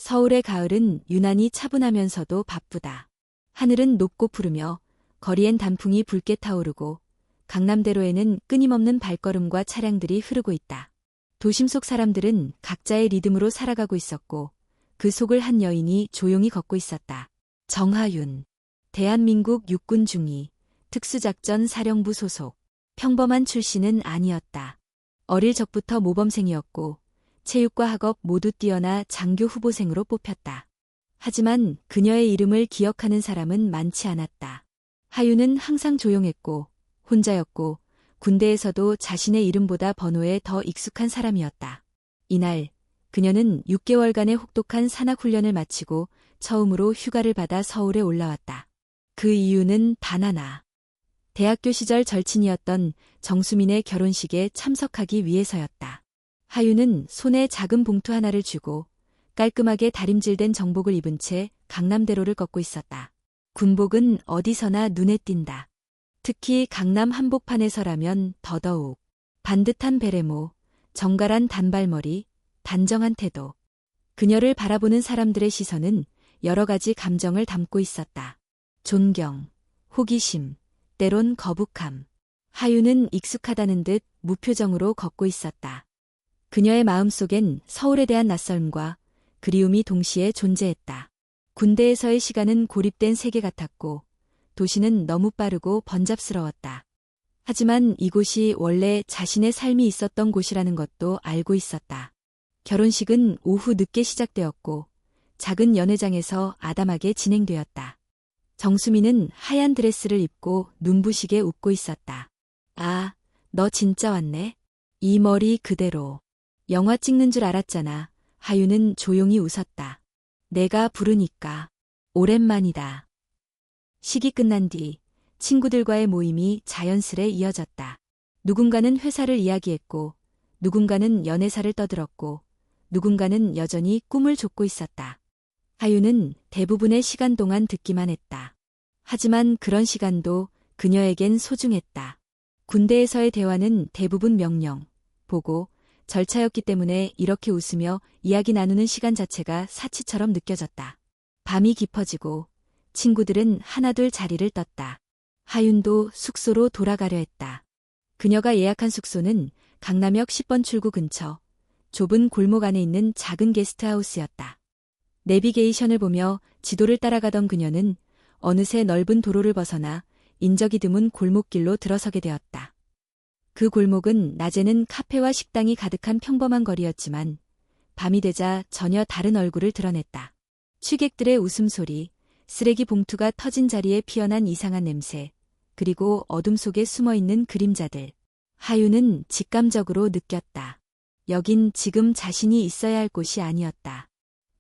서울의 가을은 유난히 차분하면서도 바쁘다. 하늘은 높고 푸르며 거리엔 단풍이 붉게 타오르고 강남대로에는 끊임없는 발걸음과 차량들이 흐르고 있다. 도심 속 사람들은 각자의 리듬으로 살아가고 있었고 그 속을 한 여인이 조용히 걷고 있었다. 정하윤. 대한민국 육군 중위, 특수작전 사령부 소속. 평범한 출신은 아니었다. 어릴 적부터 모범생이었고 체육과 학업 모두 뛰어나 장교 후보생으로 뽑혔다. 하지만 그녀의 이름을 기억하는 사람은 많지 않았다. 하윤은 항상 조용했고 혼자였고 군대에서도 자신의 이름보다 번호에 더 익숙한 사람이었다. 이날 그녀는 6개월간의 혹독한 산악훈련을 마치고 처음으로 휴가를 받아 서울에 올라왔다. 그 이유는 단 하나. 대학교 시절 절친이었던 정수민의 결혼식에 참석하기 위해서였다. 하윤은 손에 작은 봉투 하나를 쥐고 깔끔하게 다림질된 정복을 입은 채 강남대로를 걷고 있었다. 군복은 어디서나 눈에 띈다. 특히 강남 한복판에서라면 더더욱. 반듯한 베레모, 정갈한 단발머리, 단정한 태도. 그녀를 바라보는 사람들의 시선은 여러 가지 감정을 담고 있었다. 존경, 호기심, 때론 거북함. 하윤은 익숙하다는 듯 무표정으로 걷고 있었다. 그녀의 마음속엔 서울에 대한 낯설음과 그리움이 동시에 존재했다. 군대에서의 시간은 고립된 세계 같았고 도시는 너무 빠르고 번잡스러웠다. 하지만 이곳이 원래 자신의 삶이 있었던 곳이라는 것도 알고 있었다. 결혼식은 오후 늦게 시작되었고 작은 연회장에서 아담하게 진행되었다. 정수미는 하얀 드레스를 입고 눈부시게 웃고 있었다. 아, 너 진짜 왔네. 이 머리 그대로. 영화 찍는 줄 알았잖아. 하윤은 조용히 웃었다. 내가 부르니까. 오랜만이다. 식이 끝난 뒤 친구들과의 모임이 자연스레 이어졌다. 누군가는 회사를 이야기했고 누군가는 연애사를 떠들었고 누군가는 여전히 꿈을 좇고 있었다. 하윤은 대부분의 시간 동안 듣기만 했다. 하지만 그런 시간도 그녀에겐 소중했다. 군대에서의 대화는 대부분 명령, 보고, 절차였기 때문에 이렇게 웃으며 이야기 나누는 시간 자체가 사치처럼 느껴졌다. 밤이 깊어지고 친구들은 하나둘 자리를 떴다. 하윤도 숙소로 돌아가려 했다. 그녀가 예약한 숙소는 강남역 10번 출구 근처 좁은 골목 안에 있는 작은 게스트하우스였다. 내비게이션을 보며 지도를 따라가던 그녀는 어느새 넓은 도로를 벗어나 인적이 드문 골목길로 들어서게 되었다. 그 골목은 낮에는 카페와 식당이 가득한 평범한 거리였지만 밤이 되자 전혀 다른 얼굴을 드러냈다. 취객들의 웃음소리, 쓰레기 봉투가 터진 자리에 피어난 이상한 냄새, 그리고 어둠 속에 숨어있는 그림자들. 하윤은 직감적으로 느꼈다. 여긴 지금 자신이 있어야 할 곳이 아니었다.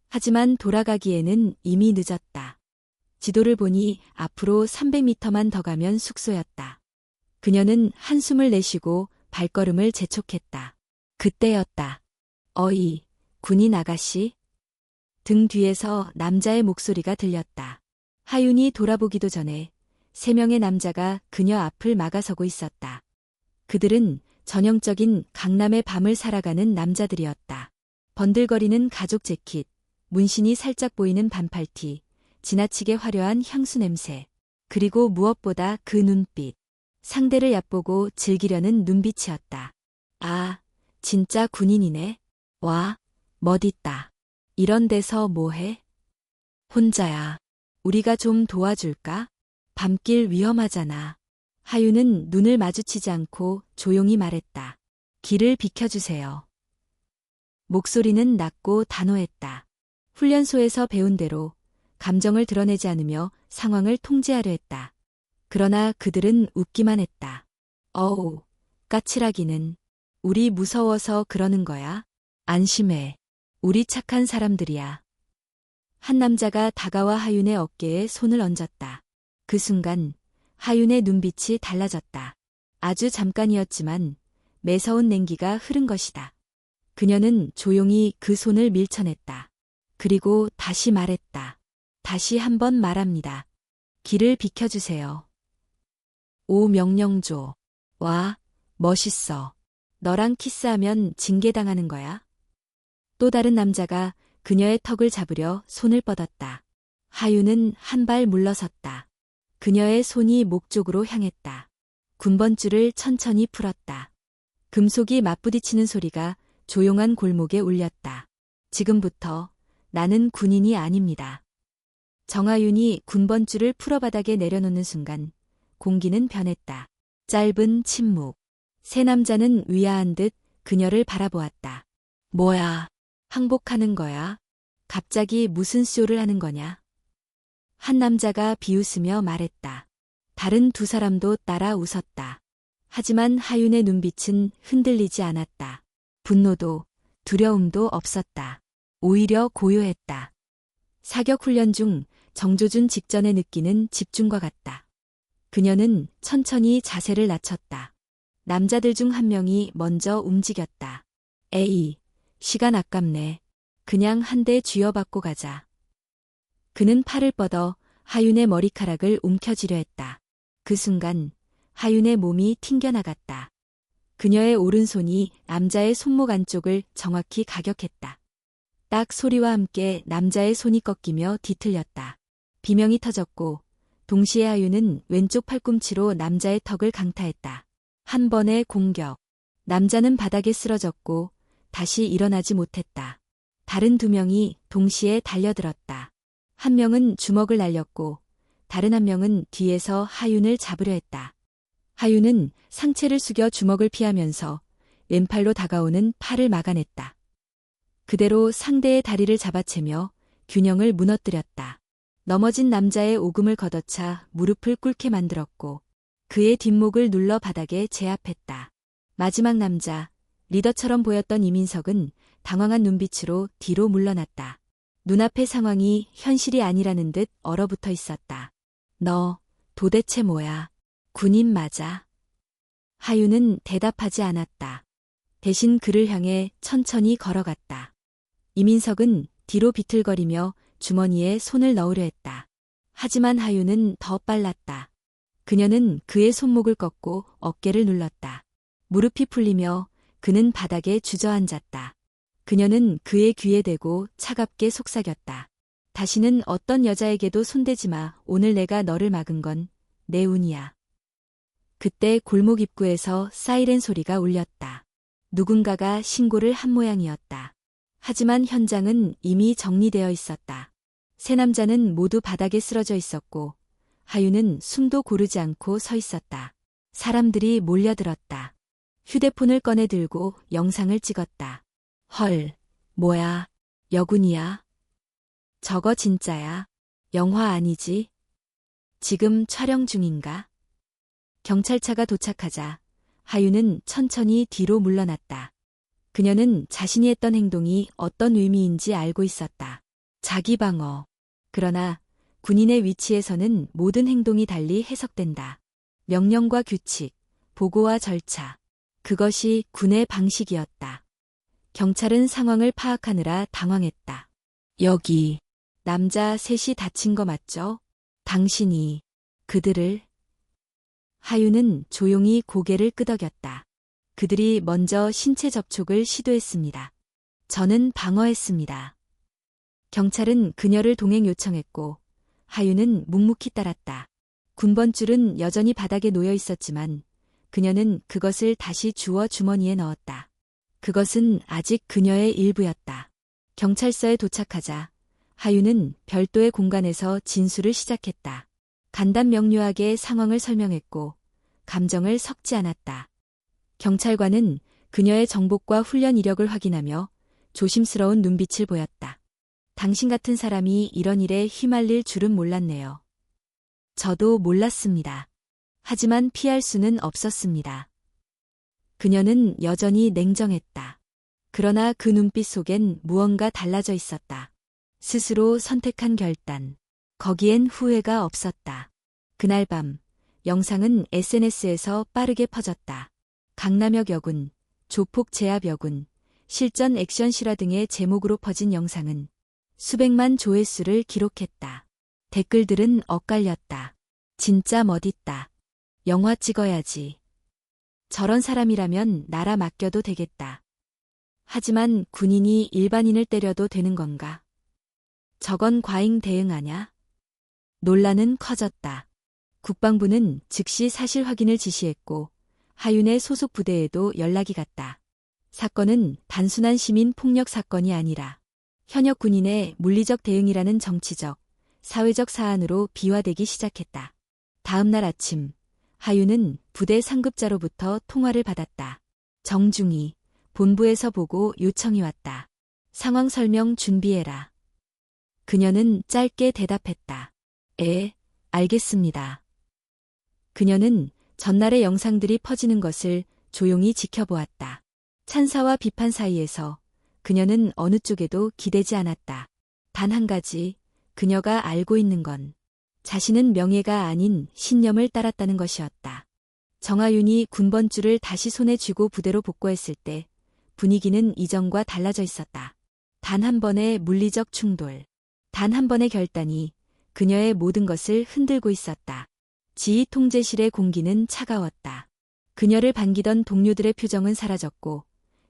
하지만 돌아가기에는 이미 늦었다. 지도를 보니 앞으로 300m만 더 가면 숙소였다. 그녀는 한숨을 내쉬고 발걸음을 재촉했다. 그때였다. 어이, 군인 아가씨? 등 뒤에서 남자의 목소리가 들렸다. 하윤이 돌아보기도 전에 3명의 남자가 그녀 앞을 막아서고 있었다. 그들은 전형적인 강남의 밤을 살아가는 남자들이었다. 번들거리는 가죽 재킷, 문신이 살짝 보이는 반팔티, 지나치게 화려한 향수 냄새, 그리고 무엇보다 그 눈빛. 상대를 얕보고 즐기려는 눈빛이었다. 아, 진짜 군인이네. 와, 멋있다. 이런 데서 뭐해? 혼자야. 우리가 좀 도와줄까? 밤길 위험하잖아. 하윤은 눈을 마주치지 않고 조용히 말했다. 길을 비켜주세요. 목소리는 낮고 단호했다. 훈련소에서 배운 대로 감정을 드러내지 않으며 상황을 통제하려 했다. 그러나 그들은 웃기만 했다. 어우, 까칠하기는. 우리 무서워서 그러는 거야? 안심해. 우리 착한 사람들이야. 한 남자가 다가와 하윤의 어깨에 손을 얹었다. 그 순간 하윤의 눈빛이 달라졌다. 아주 잠깐이었지만 매서운 냉기가 흐른 것이다. 그녀는 조용히 그 손을 밀쳐냈다. 그리고 다시 말했다. 다시 한번 말합니다. 길을 비켜주세요. 오 명령조. 와, 멋있어. 너랑 키스하면 징계당하는 거야? 또 다른 남자가 그녀의 턱을 잡으려 손을 뻗었다. 하윤은 한 발 물러섰다. 그녀의 손이 목 쪽으로 향했다. 군번줄을 천천히 풀었다. 금속이 맞부딪히는 소리가 조용한 골목에 울렸다. 지금부터 나는 군인이 아닙니다. 정하윤이 군번줄을 풀어 바닥에 내려놓는 순간 공기는 변했다. 짧은 침묵. 세 남자는 위아한 듯 그녀를 바라보았다. 뭐야? 항복하는 거야? 갑자기 무슨 쇼를 하는 거냐? 한 남자가 비웃으며 말했다. 다른 두 사람도 따라 웃었다. 하지만 하윤의 눈빛은 흔들리지 않았다. 분노도 두려움도 없었다. 오히려 고요했다. 사격 훈련 중 정조준 직전에 느끼는 집중과 같다. 그녀는 천천히 자세를 낮췄다. 남자들 중 한 명이 먼저 움직였다. 에이, 시간 아깝네. 그냥 한 대 쥐어받고 가자. 그는 팔을 뻗어 하윤의 머리카락을 움켜쥐려 했다. 그 순간 하윤의 몸이 튕겨나갔다. 그녀의 오른손이 남자의 손목 안쪽을 정확히 가격했다. 딱 소리와 함께 남자의 손이 꺾이며 뒤틀렸다. 비명이 터졌고 동시에 하윤은 왼쪽 팔꿈치로 남자의 턱을 강타했다. 한 번의 공격. 남자는 바닥에 쓰러졌고 다시 일어나지 못했다. 다른 두 명이 동시에 달려들었다. 한 명은 주먹을 날렸고 다른 한 명은 뒤에서 하윤을 잡으려 했다. 하윤은 상체를 숙여 주먹을 피하면서 왼팔로 다가오는 팔을 막아냈다. 그대로 상대의 다리를 잡아채며 균형을 무너뜨렸다. 넘어진 남자의 오금을 걷어차 무릎을 꿇게 만들었고 그의 뒷목을 눌러 바닥에 제압했다. 마지막 남자, 리더처럼 보였던 이민석은 당황한 눈빛으로 뒤로 물러났다. 눈앞의 상황이 현실이 아니라는 듯 얼어붙어 있었다. 너 도대체 뭐야? 군인 맞아? 하윤은 대답하지 않았다. 대신 그를 향해 천천히 걸어갔다. 이민석은 뒤로 비틀거리며 주머니에 손을 넣으려 했다. 하지만 하윤은 더 빨랐다. 그녀는 그의 손목을 꺾고 어깨를 눌렀다. 무릎이 풀리며 그는 바닥에 주저앉았다. 그녀는 그의 귀에 대고 차갑게 속삭였다. 다시는 어떤 여자에게도 손대지 마. 오늘 내가 너를 막은 건 내 운이야. 그때 골목 입구에서 사이렌 소리가 울렸다. 누군가가 신고를 한 모양이었다. 하지만 현장은 이미 정리되어 있었다. 세 남자는 모두 바닥에 쓰러져 있었고 하윤은 숨도 고르지 않고 서 있었다. 사람들이 몰려들었다. 휴대폰을 꺼내 들고 영상을 찍었다. 헐, 뭐야, 여군이야? 저거 진짜야? 영화 아니지? 지금 촬영 중인가? 경찰차가 도착하자 하윤은 천천히 뒤로 물러났다. 그녀는 자신이 했던 행동이 어떤 의미인지 알고 있었다. 자기 방어. 그러나 군인의 위치에서는 모든 행동이 달리 해석된다. 명령과 규칙, 보고와 절차. 그것이 군의 방식이었다. 경찰은 상황을 파악하느라 당황했다. 여기, 남자 셋이 다친 거 맞죠? 당신이 그들을... 하윤은 조용히 고개를 끄덕였다. 그들이 먼저 신체 접촉을 시도했습니다. 저는 방어했습니다. 경찰은 그녀를 동행 요청했고 하윤은 묵묵히 따랐다. 군번줄은 여전히 바닥에 놓여 있었지만 그녀는 그것을 다시 주워 주머니에 넣었다. 그것은 아직 그녀의 일부였다. 경찰서에 도착하자 하윤은 별도의 공간에서 진술을 시작했다. 간단 명료하게 상황을 설명했고 감정을 섞지 않았다. 경찰관은 그녀의 정복과 훈련 이력을 확인하며 조심스러운 눈빛을 보였다. 당신 같은 사람이 이런 일에 휘말릴 줄은 몰랐네요. 저도 몰랐습니다. 하지만 피할 수는 없었습니다. 그녀는 여전히 냉정했다. 그러나 그 눈빛 속엔 무언가 달라져 있었다. 스스로 선택한 결단. 거기엔 후회가 없었다. 그날 밤 영상은 SNS에서 빠르게 퍼졌다. 강남역 여군, 조폭 제압 여군, 실전 액션 실화 등의 제목으로 퍼진 영상은 수백만 조회수를 기록했다. 댓글들은 엇갈렸다. 진짜 멋있다. 영화 찍어야지. 저런 사람이라면 나라 맡겨도 되겠다. 하지만 군인이 일반인을 때려도 되는 건가? 저건 과잉 대응 아냐? 논란은 커졌다. 국방부는 즉시 사실 확인을 지시했고 하윤의 소속 부대에도 연락이 갔다. 사건은 단순한 시민 폭력 사건이 아니라 현역 군인의 물리적 대응이라는 정치적, 사회적 사안으로 비화되기 시작했다. 다음 날 아침, 하윤은 부대 상급자로부터 통화를 받았다. 정중히 본부에서 보고 요청이 왔다. 상황 설명 준비해라. 그녀는 짧게 대답했다. 알겠습니다. 그녀는 전날의 영상들이 퍼지는 것을 조용히 지켜보았다. 찬사와 비판 사이에서 그녀는 어느 쪽에도 기대지 않았다. 단 한 가지, 그녀가 알고 있는 건 자신은 명예가 아닌 신념을 따랐다는 것이었다. 정하윤이 군번줄을 다시 손에 쥐고 부대로 복귀했을 때 분위기는 이전과 달라져 있었다. 단 한 번의 물리적 충돌, 단 한 번의 결단이 그녀의 모든 것을 흔들고 있었다. 지휘 통제실의 공기는 차가웠다. 그녀를 반기던 동료들의 표정은 사라졌고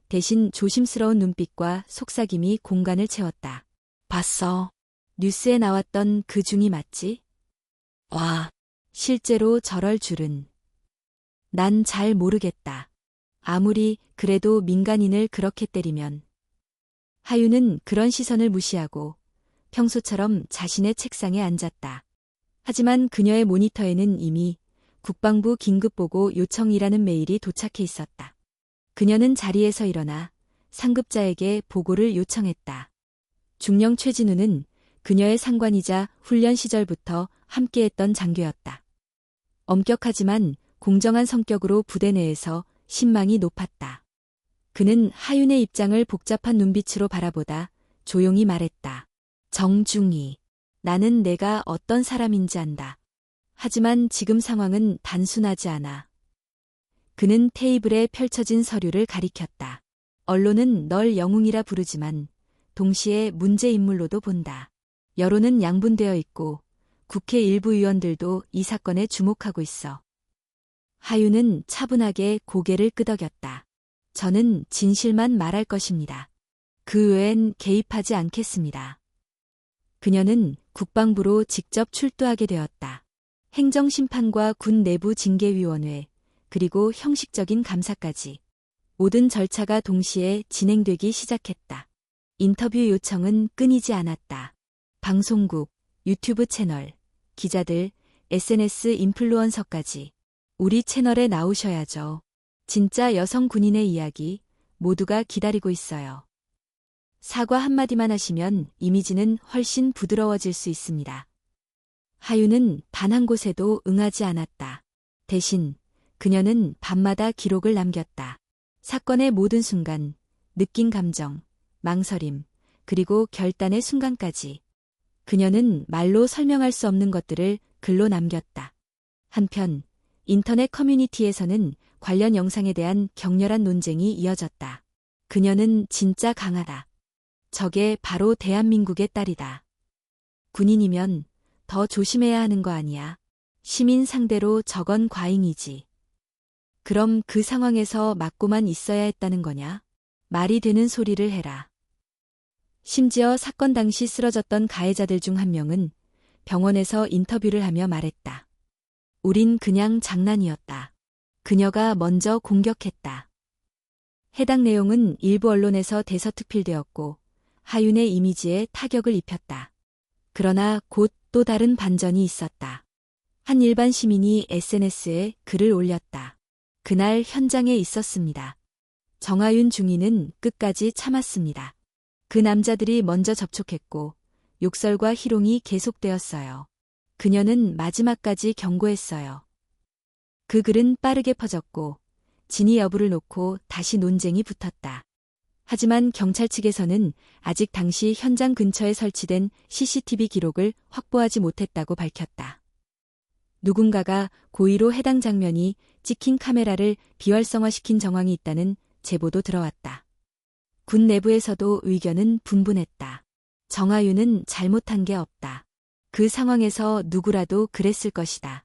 대신 조심스러운 눈빛과 속삭임이 공간을 채웠다. 봤어. 뉴스에 나왔던 그 중이 맞지? 와, 실제로 저럴 줄은. 난 잘 모르겠다. 아무리 그래도 민간인을 그렇게 때리면. 하윤은 그런 시선을 무시하고 평소처럼 자신의 책상에 앉았다. 하지만 그녀의 모니터에는 이미 국방부 긴급보고 요청이라는 메일이 도착해 있었다. 그녀는 자리에서 일어나 상급자에게 보고를 요청했다. 중령 최진우는 그녀의 상관이자 훈련 시절부터 함께했던 장교였다. 엄격하지만 공정한 성격으로 부대 내에서 신망이 높았다. 그는 하윤의 입장을 복잡한 눈빛으로 바라보다 조용히 말했다. 정중히, 나는 내가 어떤 사람인지 안다. 하지만 지금 상황은 단순하지 않아. 그는 테이블에 펼쳐진 서류를 가리켰다. 언론은 널 영웅이라 부르지만 동시에 문제 인물로도 본다. 여론은 양분되어 있고 국회 일부 의원들도 이 사건에 주목하고 있어. 하윤은 차분하게 고개를 끄덕였다. 저는 진실만 말할 것입니다. 그 외엔 개입하지 않겠습니다. 그녀는 국방부로 직접 출두하게 되었다. 행정심판과 군 내부 징계위원회, 그리고 형식적인 감사까지. 모든 절차가 동시에 진행되기 시작했다. 인터뷰 요청은 끊이지 않았다. 방송국, 유튜브 채널, 기자들, SNS 인플루언서까지. 우리 채널에 나오셔야죠. 진짜 여성 군인의 이야기 모두가 기다리고 있어요. 사과 한마디만 하시면 이미지는 훨씬 부드러워질 수 있습니다. 하윤은 단 한 곳에도 응하지 않았다. 대신 그녀는 밤마다 기록을 남겼다. 사건의 모든 순간, 느낀 감정, 망설임, 그리고 결단의 순간까지. 그녀는 말로 설명할 수 없는 것들을 글로 남겼다. 한편 인터넷 커뮤니티에서는 관련 영상에 대한 격렬한 논쟁이 이어졌다. 그녀는 진짜 강하다. 저게 바로 대한민국의 딸이다. 군인이면 더 조심해야 하는 거 아니야. 시민 상대로 저건 과잉이지. 그럼 그 상황에서 맞고만 있어야 했다는 거냐? 말이 되는 소리를 해라. 심지어 사건 당시 쓰러졌던 가해자들 중 한 명은 병원에서 인터뷰를 하며 말했다. 우린 그냥 장난이었다. 그녀가 먼저 공격했다. 해당 내용은 일부 언론에서 대서특필되었고 하윤의 이미지에 타격을 입혔다. 그러나 곧 또 다른 반전이 있었다. 한 일반 시민이 SNS에 글을 올렸다. 그날 현장에 있었습니다. 정하윤 중위는 끝까지 참았습니다. 그 남자들이 먼저 접촉했고 욕설과 희롱이 계속되었어요. 그녀는 마지막까지 경고했어요. 그 글은 빠르게 퍼졌고 진위 여부를 놓고 다시 논쟁이 붙었다. 하지만 경찰 측에서는 아직 당시 현장 근처에 설치된 CCTV 기록을 확보하지 못했다고 밝혔다. 누군가가 고의로 해당 장면이 찍힌 카메라를 비활성화시킨 정황이 있다는 제보도 들어왔다. 군 내부에서도 의견은 분분했다. 정하윤은 잘못한 게 없다. 그 상황에서 누구라도 그랬을 것이다.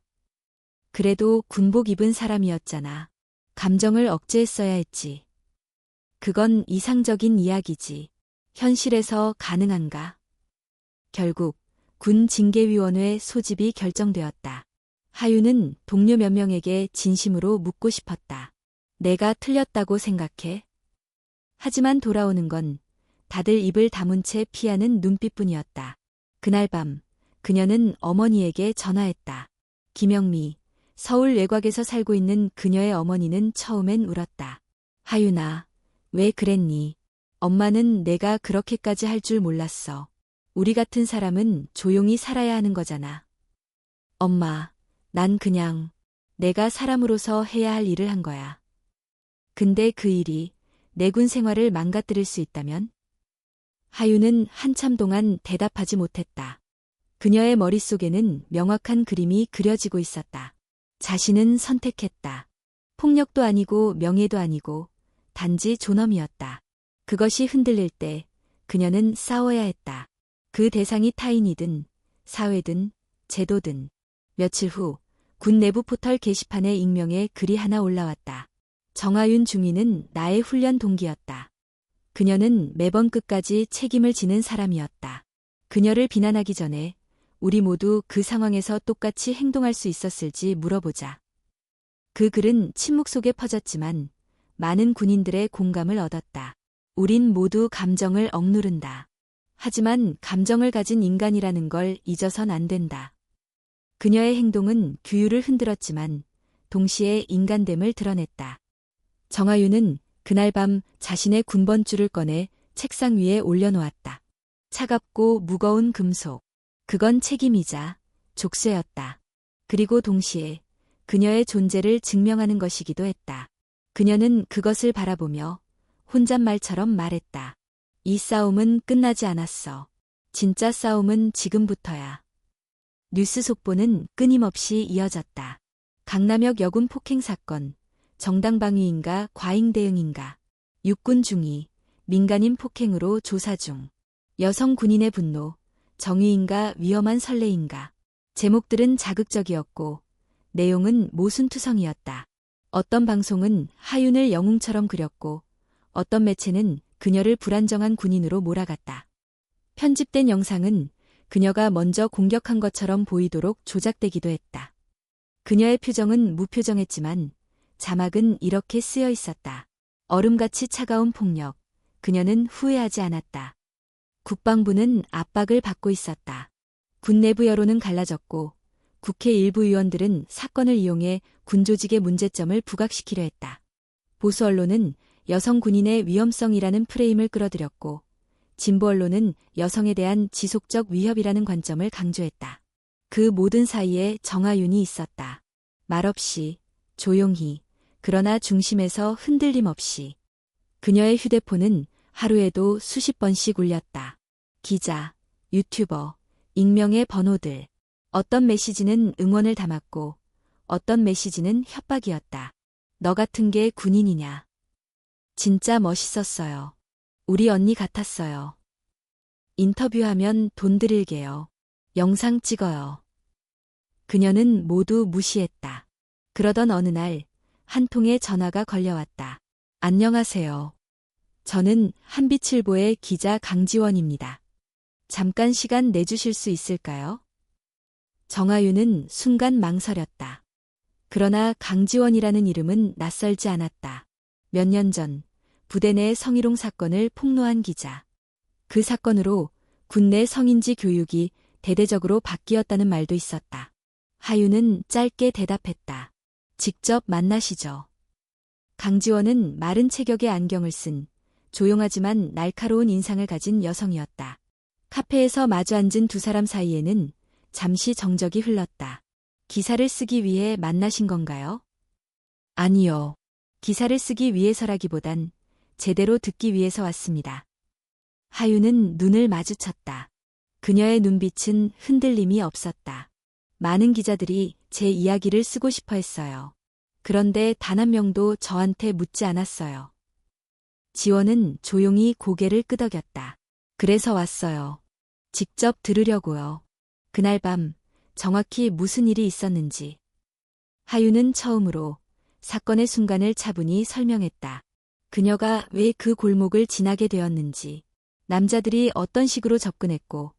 그래도 군복 입은 사람이었잖아. 감정을 억제했어야 했지. 그건 이상적인 이야기지. 현실에서 가능한가? 결국 군 징계위원회 소집이 결정되었다. 하윤은 동료 몇 명에게 진심으로 묻고 싶었다. 내가 틀렸다고 생각해? 하지만 돌아오는 건 다들 입을 다문 채 피하는 눈빛뿐이었다. 그날 밤 그녀는 어머니에게 전화했다. 김영미, 서울 외곽에서 살고 있는 그녀의 어머니는 처음엔 울었다. 하윤아, 왜 그랬니? 엄마는 내가 그렇게까지 할 줄 몰랐어. 우리 같은 사람은 조용히 살아야 하는 거잖아. 엄마, 난 그냥 내가 사람으로서 해야 할 일을 한 거야. 근데 그 일이 내 군 생활을 망가뜨릴 수 있다면? 하윤은 한참 동안 대답하지 못했다. 그녀의 머릿속에는 명확한 그림이 그려지고 있었다. 자신은 선택했다. 폭력도 아니고 명예도 아니고 단지 존엄이었다. 그것이 흔들릴 때 그녀는 싸워야 했다. 그 대상이 타인이든 사회든 제도든. 며칠 후 군 내부 포털 게시판에 익명의 글이 하나 올라왔다. 정하윤 중위는 나의 훈련 동기였다. 그녀는 매번 끝까지 책임을 지는 사람이었다. 그녀를 비난하기 전에 우리 모두 그 상황에서 똑같이 행동할 수 있었을지 물어보자. 그 글은 침묵 속에 퍼졌지만 많은 군인들의 공감을 얻었다. 우린 모두 감정을 억누른다. 하지만 감정을 가진 인간이라는 걸 잊어선 안 된다. 그녀의 행동은 규율을 흔들었지만 동시에 인간됨을 드러냈다. 정하윤은 그날 밤 자신의 군번줄을 꺼내 책상 위에 올려놓았다. 차갑고 무거운 금속. 그건 책임이자 족쇄였다. 그리고 동시에 그녀의 존재를 증명하는 것이기도 했다. 그녀는 그것을 바라보며 혼잣말처럼 말했다. 이 싸움은 끝나지 않았어. 진짜 싸움은 지금부터야. 뉴스 속보는 끊임없이 이어졌다. 강남역 여군 폭행 사건, 정당방위인가 과잉 대응인가, 육군 중위, 민간인 폭행으로 조사 중, 여성 군인의 분노, 정의인가 위험한 선례인가. 제목들은 자극적이었고 내용은 모순투성이었다. 어떤 방송은 하윤을 영웅처럼 그렸고 어떤 매체는 그녀를 불안정한 군인으로 몰아갔다. 편집된 영상은 그녀가 먼저 공격한 것처럼 보이도록 조작되기도 했다. 그녀의 표정은 무표정했지만 자막은 이렇게 쓰여 있었다. 얼음같이 차가운 폭력. 그녀는 후회하지 않았다. 국방부는 압박을 받고 있었다. 군 내부 여론은 갈라졌고 국회 일부 의원들은 사건을 이용해 군 조직의 문제점을 부각시키려 했다. 보수 언론은 여성 군인의 위험성이라는 프레임을 끌어들였고 진보 언론은 여성에 대한 지속적 위협이라는 관점을 강조했다. 그 모든 사이에 정하윤이 있었다. 말없이, 조용히, 그러나 중심에서 흔들림 없이. 그녀의 휴대폰은 하루에도 수십 번씩 울렸다. 기자, 유튜버, 익명의 번호들. 어떤 메시지는 응원을 담았고 어떤 메시지는 협박이었다. 너 같은 게 군인이냐. 진짜 멋있었어요. 우리 언니 같았어요. 인터뷰하면 돈 드릴게요. 영상 찍어요. 그녀는 모두 무시했다. 그러던 어느 날 한 통의 전화가 걸려왔다. 안녕하세요. 저는 한빛일보의 기자 강지원입니다. 잠깐 시간 내주실 수 있을까요? 정하윤은 순간 망설였다. 그러나 강지원이라는 이름은 낯설지 않았다. 몇 년 전 부대 내 성희롱 사건을 폭로한 기자. 그 사건으로 군내 성인지 교육이 대대적으로 바뀌었다는 말도 있었다. 하윤은 짧게 대답했다. 직접 만나시죠. 강지원은 마른 체격의 안경을 쓴 조용하지만 날카로운 인상을 가진 여성이었다. 카페에서 마주 앉은 두 사람 사이에는 잠시 정적이 흘렀다. 기사를 쓰기 위해 만나신 건가요? 아니요. 기사를 쓰기 위해서라기보단 제대로 듣기 위해서 왔습니다. 하윤은 눈을 마주쳤다. 그녀의 눈빛은 흔들림이 없었다. 많은 기자들이 제 이야기를 쓰고 싶어 했어요. 그런데 단 한 명도 저한테 묻지 않았어요. 지원은 조용히 고개를 끄덕였다. 그래서 왔어요. 직접 들으려고요. 그날 밤 정확히 무슨 일이 있었는지. 하윤은 처음으로 사건의 순간을 차분히 설명했다. 그녀가 왜 그 골목을 지나게 되었는지, 남자들이 어떤 식으로 접근했고,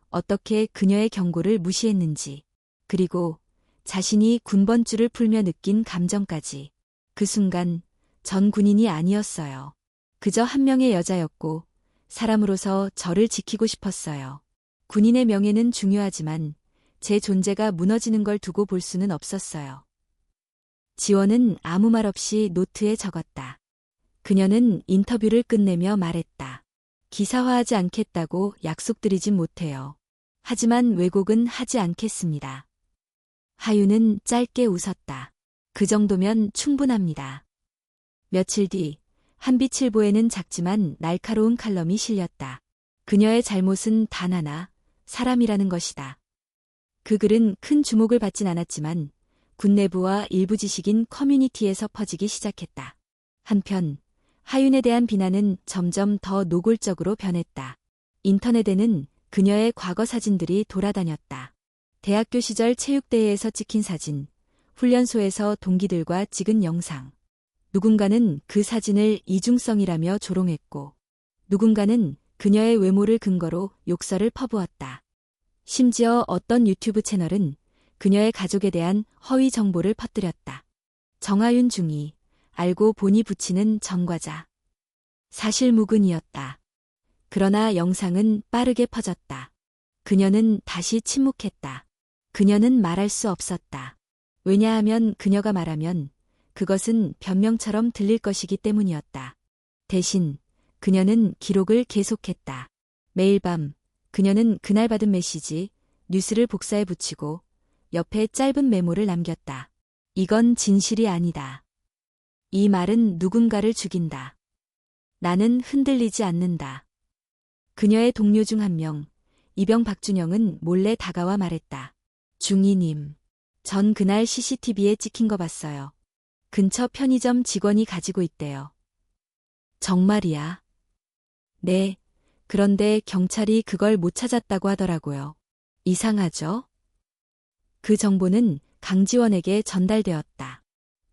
어떻게 그녀의 경고를 무시했는지, 그리고 자신이 군번줄을 풀며 느낀 감정까지. 그 순간 전 군인이 아니었어요. 그저 한 명의 여자였고 사람으로서 저를 지키고 싶었어요. 군인의 명예는 중요하지만 제 존재가 무너지는 걸 두고 볼 수는 없었어요. 지원은 아무 말 없이 노트에 적었다. 그녀는 인터뷰를 끝내며 말했다. 기사화하지 않겠다고 약속드리진 못해요. 하지만 왜곡은 하지 않겠습니다. 하윤은 짧게 웃었다. 그 정도면 충분합니다. 며칠 뒤 한빛일보에는 작지만 날카로운 칼럼이 실렸다. 그녀의 잘못은 단 하나, 사람이라는 것이다. 그 글은 큰 주목을 받진 않았지만 군 내부와 일부 지식인 커뮤니티에서 퍼지기 시작했다. 한편 하윤에 대한 비난은 점점 더 노골적으로 변했다. 인터넷에는 그녀의 과거 사진들이 돌아다녔다. 대학교 시절 체육대회에서 찍힌 사진, 훈련소에서 동기들과 찍은 영상. 누군가는 그 사진을 이중성이라며 조롱했고, 누군가는 그녀의 외모를 근거로 욕설을 퍼부었다. 심지어 어떤 유튜브 채널은 그녀의 가족에 대한 허위 정보를 퍼뜨렸다. 정하윤 중위, 알고 보니 붙이는 전과자. 사실무근이었다. 그러나 영상은 빠르게 퍼졌다. 그녀는 다시 침묵했다. 그녀는 말할 수 없었다. 왜냐하면 그녀가 말하면 그것은 변명처럼 들릴 것이기 때문이었다. 대신 그녀는 기록을 계속했다. 매일 밤 그녀는 그날 받은 메시지, 뉴스를 복사해 붙이고 옆에 짧은 메모를 남겼다. 이건 진실이 아니다. 이 말은 누군가를 죽인다. 나는 흔들리지 않는다. 그녀의 동료 중 한 명, 이병 박준영은 몰래 다가와 말했다. 중위님, 전 그날 CCTV에 찍힌 거 봤어요. 근처 편의점 직원이 가지고 있대요. 정말이야? 네, 그런데 경찰이 그걸 못 찾았다고 하더라고요. 이상하죠? 그 정보는 강지원에게 전달되었다.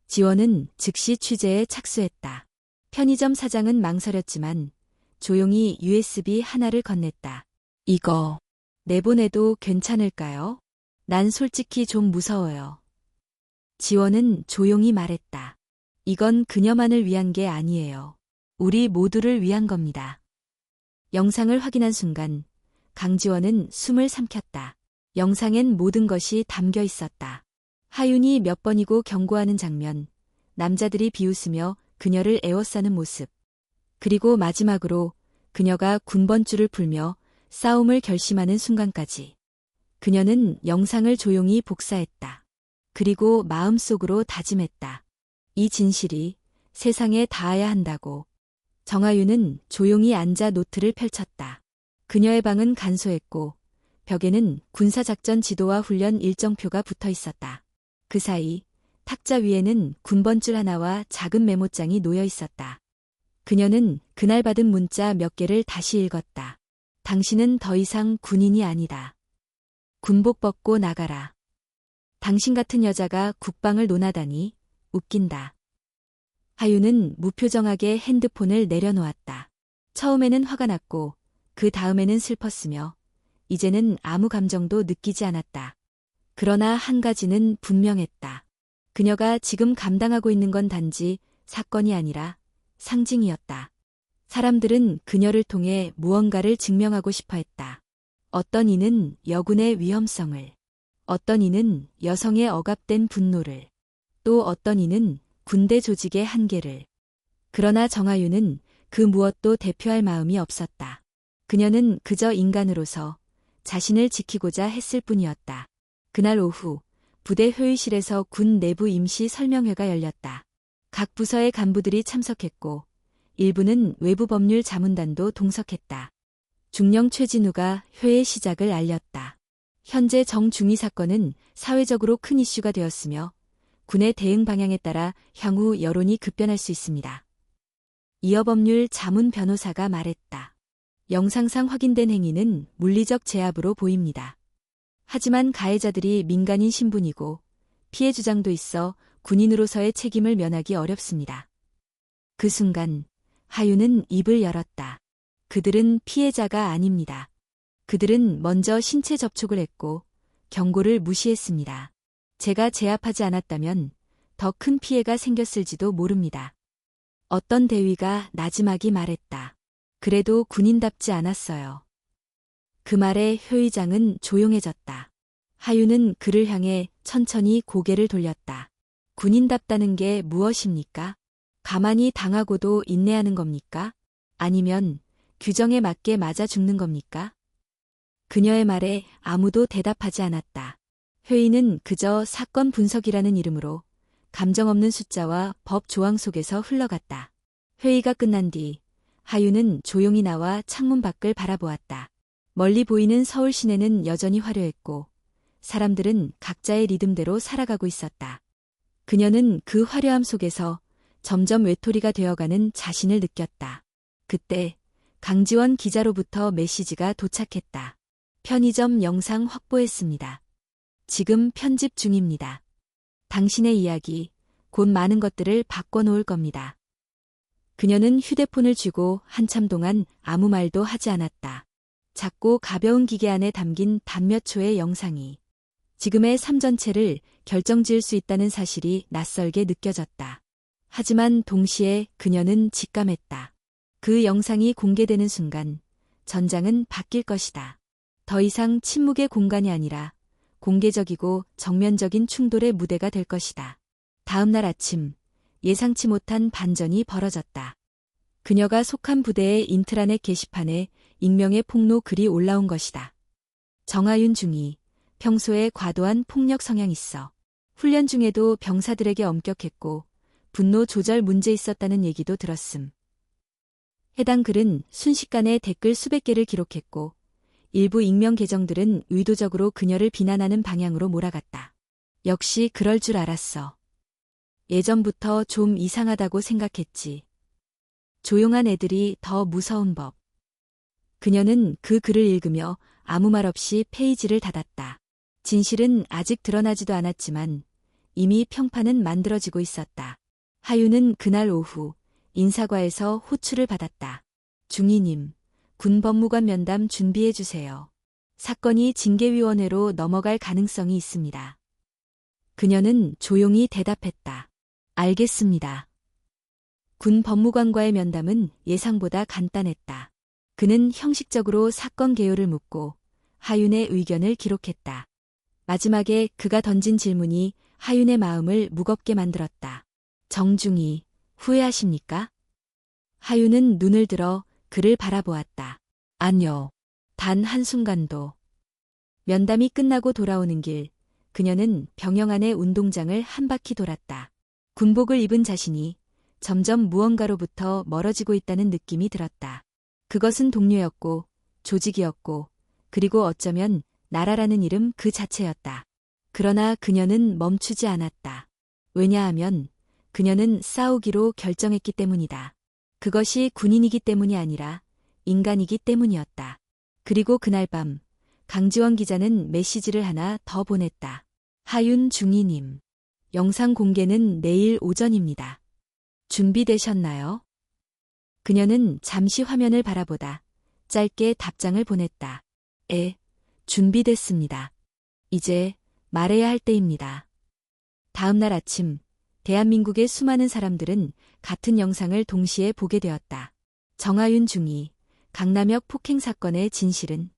지원은 즉시 취재에 착수했다. 편의점 사장은 망설였지만 조용히 USB 하나를 건넸다. 이거 내보내도 괜찮을까요? 난 솔직히 좀 무서워요. 지원은 조용히 말했다. 이건 그녀만을 위한 게 아니에요. 우리 모두를 위한 겁니다. 영상을 확인한 순간 강지원은 숨을 삼켰다. 영상엔 모든 것이 담겨 있었다. 하윤이 몇 번이고 경고하는 장면, 남자들이 비웃으며 그녀를 에워싸는 모습, 그리고 마지막으로 그녀가 군번줄을 풀며 싸움을 결심하는 순간까지. 그녀는 영상을 조용히 복사했다. 그리고 마음속으로 다짐했다. 이 진실이 세상에 닿아야 한다고. 정하윤은 조용히 앉아 노트를 펼쳤다. 그녀의 방은 간소했고 벽에는 군사작전 지도와 훈련 일정표가 붙어 있었다. 그 사이 탁자 위에는 군번줄 하나와 작은 메모장이 놓여 있었다. 그녀는 그날 받은 문자 몇 개를 다시 읽었다. 당신은 더 이상 군인이 아니다. 군복 벗고 나가라. 당신 같은 여자가 국방을 논하다니 웃긴다. 하윤은 무표정하게 핸드폰을 내려놓았다. 처음에는 화가 났고 그 다음에는 슬펐으며 이제는 아무 감정도 느끼지 않았다. 그러나 한 가지는 분명했다. 그녀가 지금 감당하고 있는 건 단지 사건이 아니라 상징이었다. 사람들은 그녀를 통해 무언가를 증명하고 싶어 했다. 어떤 이는 여군의 위험성을, 어떤 이는 여성의 억압된 분노를, 또 어떤 이는 군대 조직의 한계를. 그러나 정하윤은 그 무엇도 대표할 마음이 없었다. 그녀는 그저 인간으로서 자신을 지키고자 했을 뿐이었다. 그날 오후 부대 회의실에서 군 내부 임시 설명회가 열렸다. 각 부서의 간부들이 참석했고 일부는 외부 법률 자문단도 동석했다. 중령 최진우가 회의 시작을 알렸다. 현재 정중위 사건은 사회적으로 큰 이슈가 되었으며 군의 대응 방향에 따라 향후 여론이 급변할 수 있습니다. 이어 법률 자문 변호사가 말했다. 영상상 확인된 행위는 물리적 제압으로 보입니다. 하지만 가해자들이 민간인 신분이고 피해 주장도 있어 군인으로서의 책임을 면하기 어렵습니다. 그 순간 하윤은 입을 열었다. 그들은 피해자가 아닙니다. 그들은 먼저 신체 접촉을 했고 경고를 무시했습니다. 제가 제압하지 않았다면 더 큰 피해가 생겼을지도 모릅니다. 어떤 대위가 나지막이 말했다. 그래도 군인답지 않았어요. 그 말에 효의장은 조용해졌다. 하윤은 그를 향해 천천히 고개를 돌렸다. 군인답다는 게 무엇입니까? 가만히 당하고도 인내하는 겁니까? 아니면 규정에 맞게 맞아 죽는 겁니까? 그녀의 말에 아무도 대답하지 않았다. 회의는 그저 사건 분석이라는 이름으로 감정 없는 숫자와 법 조항 속에서 흘러갔다. 회의가 끝난 뒤 하윤은 조용히 나와 창문 밖을 바라보았다. 멀리 보이는 서울 시내는 여전히 화려했고 사람들은 각자의 리듬대로 살아가고 있었다. 그녀는 그 화려함 속에서 점점 외톨이가 되어가는 자신을 느꼈다. 그때 강지원 기자로부터 메시지가 도착했다. 편의점 영상 확보했습니다. 지금 편집 중입니다. 당신의 이야기, 곧 많은 것들을 바꿔놓을 겁니다. 그녀는 휴대폰을 쥐고 한참 동안 아무 말도 하지 않았다. 작고 가벼운 기계 안에 담긴 단몇 초의 영상이 지금의 삶 전체를 결정지을 수 있다는 사실이 낯설게 느껴졌다. 하지만 동시에 그녀는 직감했다. 그 영상이 공개되는 순간 전장은 바뀔 것이다. 더 이상 침묵의 공간이 아니라 공개적이고 정면적인 충돌의 무대가 될 것이다. 다음 날 아침, 예상치 못한 반전이 벌어졌다. 그녀가 속한 부대의 인트라넷 게시판에 익명의 폭로 글이 올라온 것이다. 정하윤 중위, 평소에 과도한 폭력 성향 있어. 훈련 중에도 병사들에게 엄격했고 분노 조절 문제 있었다는 얘기도 들었음. 해당 글은 순식간에 댓글 수백 개를 기록했고 일부 익명 계정들은 의도적으로 그녀를 비난하는 방향으로 몰아갔다. 역시 그럴 줄 알았어. 예전부터 좀 이상하다고 생각했지. 조용한 애들이 더 무서운 법. 그녀는 그 글을 읽으며 아무 말 없이 페이지를 닫았다. 진실은 아직 드러나지도 않았지만 이미 평판은 만들어지고 있었다. 하윤은 그날 오후 인사과에서 호출을 받았다. 중위님, 군법무관 면담 준비해주세요. 사건이 징계위원회로 넘어갈 가능성이 있습니다. 그녀는 조용히 대답했다. 알겠습니다. 군 법무관과의 면담은 예상보다 간단했다. 그는 형식적으로 사건 개요를 묻고 하윤의 의견을 기록했다. 마지막에 그가 던진 질문이 하윤의 마음을 무겁게 만들었다. 정중히, 후회하십니까? 하윤은 눈을 들어 그를 바라보았다. 아니요. 단 한순간도. 면담이 끝나고 돌아오는 길, 그녀는 병영 안의 운동장을 한 바퀴 돌았다. 군복을 입은 자신이 점점 무언가로부터 멀어지고 있다는 느낌이 들었다. 그것은 동료였고, 조직이었고, 그리고 어쩌면 나라라는 이름 그 자체였다. 그러나 그녀는 멈추지 않았다. 왜냐하면 그녀는 싸우기로 결정했기 때문이다. 그것이 군인이기 때문이 아니라 인간이기 때문이었다. 그리고 그날 밤 강지원 기자는 메시지를 하나 더 보냈다. 하윤 중위님, 영상 공개는 내일 오전입니다. 준비되셨나요? 그녀는 잠시 화면을 바라보다 짧게 답장을 보냈다. 준비됐습니다. 이제 말해야 할 때입니다. 다음 날 아침, 대한민국의 수많은 사람들은 같은 영상을 동시에 보게 되었다. 정하윤 중위, 강남역 폭행 사건의 진실은?